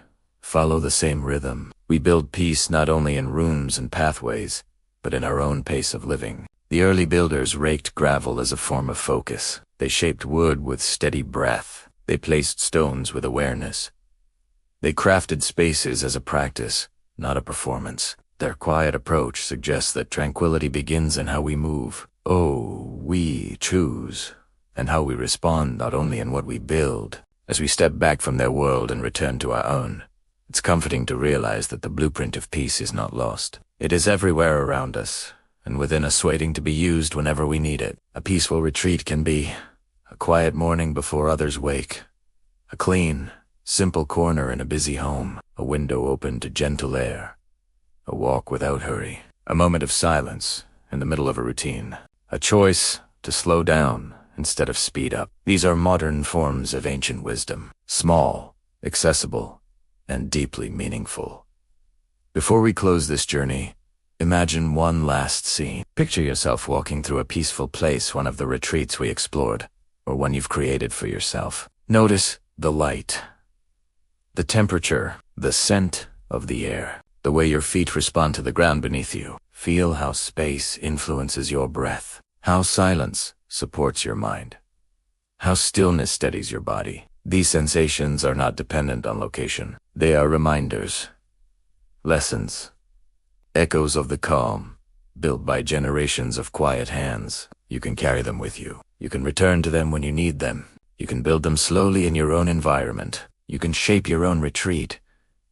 Speaker 1: follow the same rhythm. We build peace not only in rooms and pathways, but in our own pace of living. The early builders raked gravel as a form of focus. They shaped wood with steady breath. They placed stones with awareness. They crafted spaces as a practice, not a performance. Their quiet approach suggests that tranquility begins in how we move. We choose, and how we respond not only in what we build. As we step back from their world and return to our own, it's comforting to realize that the blueprint of peace is not lost. It is everywhere around us, and within us, waiting to be used whenever we need it. A peaceful retreat can be a quiet morning before others wake, a clean, simple corner in a busy home, a window open to gentle air, a walk without hurry, a moment of silence in the middle of a routine, a choice to slow down instead of speed up. These are modern forms of ancient wisdom, small, accessible, and deeply meaningful. Before we close this journey, imagine one last scene. Picture yourself walking through a peaceful place, one of the retreats we explored, or one you've created for yourself. Notice the light, the temperature, the scent of the air, the way your feet respond to the ground beneath you. Feel how space influences your breath, how silence supports your mind, how stillness steadies your body. These sensations are not dependent on location. They are reminders, lessons, echoes of the calm, built by generations of quiet hands. You can carry them with you. You can return to them when you need them. You can build them slowly in your own environment. You can shape your own retreat,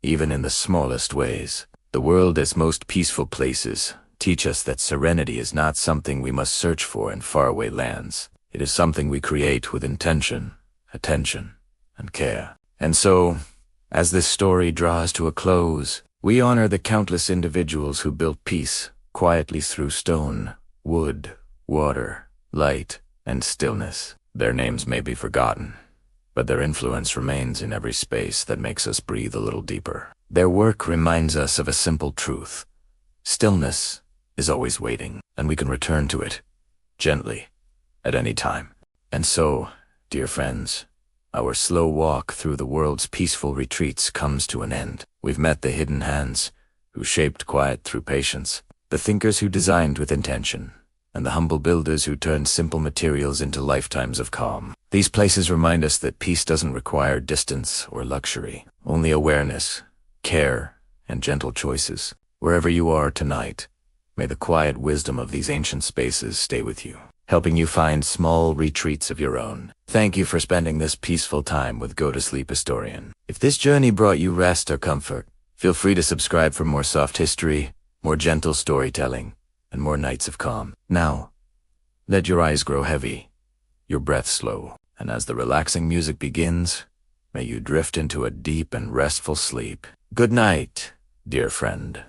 Speaker 1: even in the smallest ways. The world's most peaceful places teach us that serenity is not something we must search for in faraway lands. It is something we create with intention, attention, and care. And so, as this story draws to a close, we honor the countless individuals who built peace quietly through stone, wood, water, light, and stillness. Their names may be forgotten, but their influence remains in every space that makes us breathe a little deeper. Their work reminds us of a simple truth. Stillness is always waiting, and we can return to it, gently, at any time. And so, dear friends, our slow walk through the world's peaceful retreats comes to an end. We've met the hidden hands who shaped quiet through patience, the thinkers who designed with intention, and the humble builders who turned simple materials into lifetimes of calm. These places remind us that peace doesn't require distance or luxury, only awareness, care, and gentle choices. Wherever you are tonight, may the quiet wisdom of these ancient spaces stay with you, helping you find small retreats of your own. Thank you for spending this peaceful time with Go to Sleep Historian. If this journey brought you rest or comfort, feel free to subscribe for more soft history, more gentle storytelling, and more nights of calm. Now, let your eyes grow heavy, your breath slow, and as the relaxing music begins, may you drift into a deep and restful sleep. Good night, dear friend.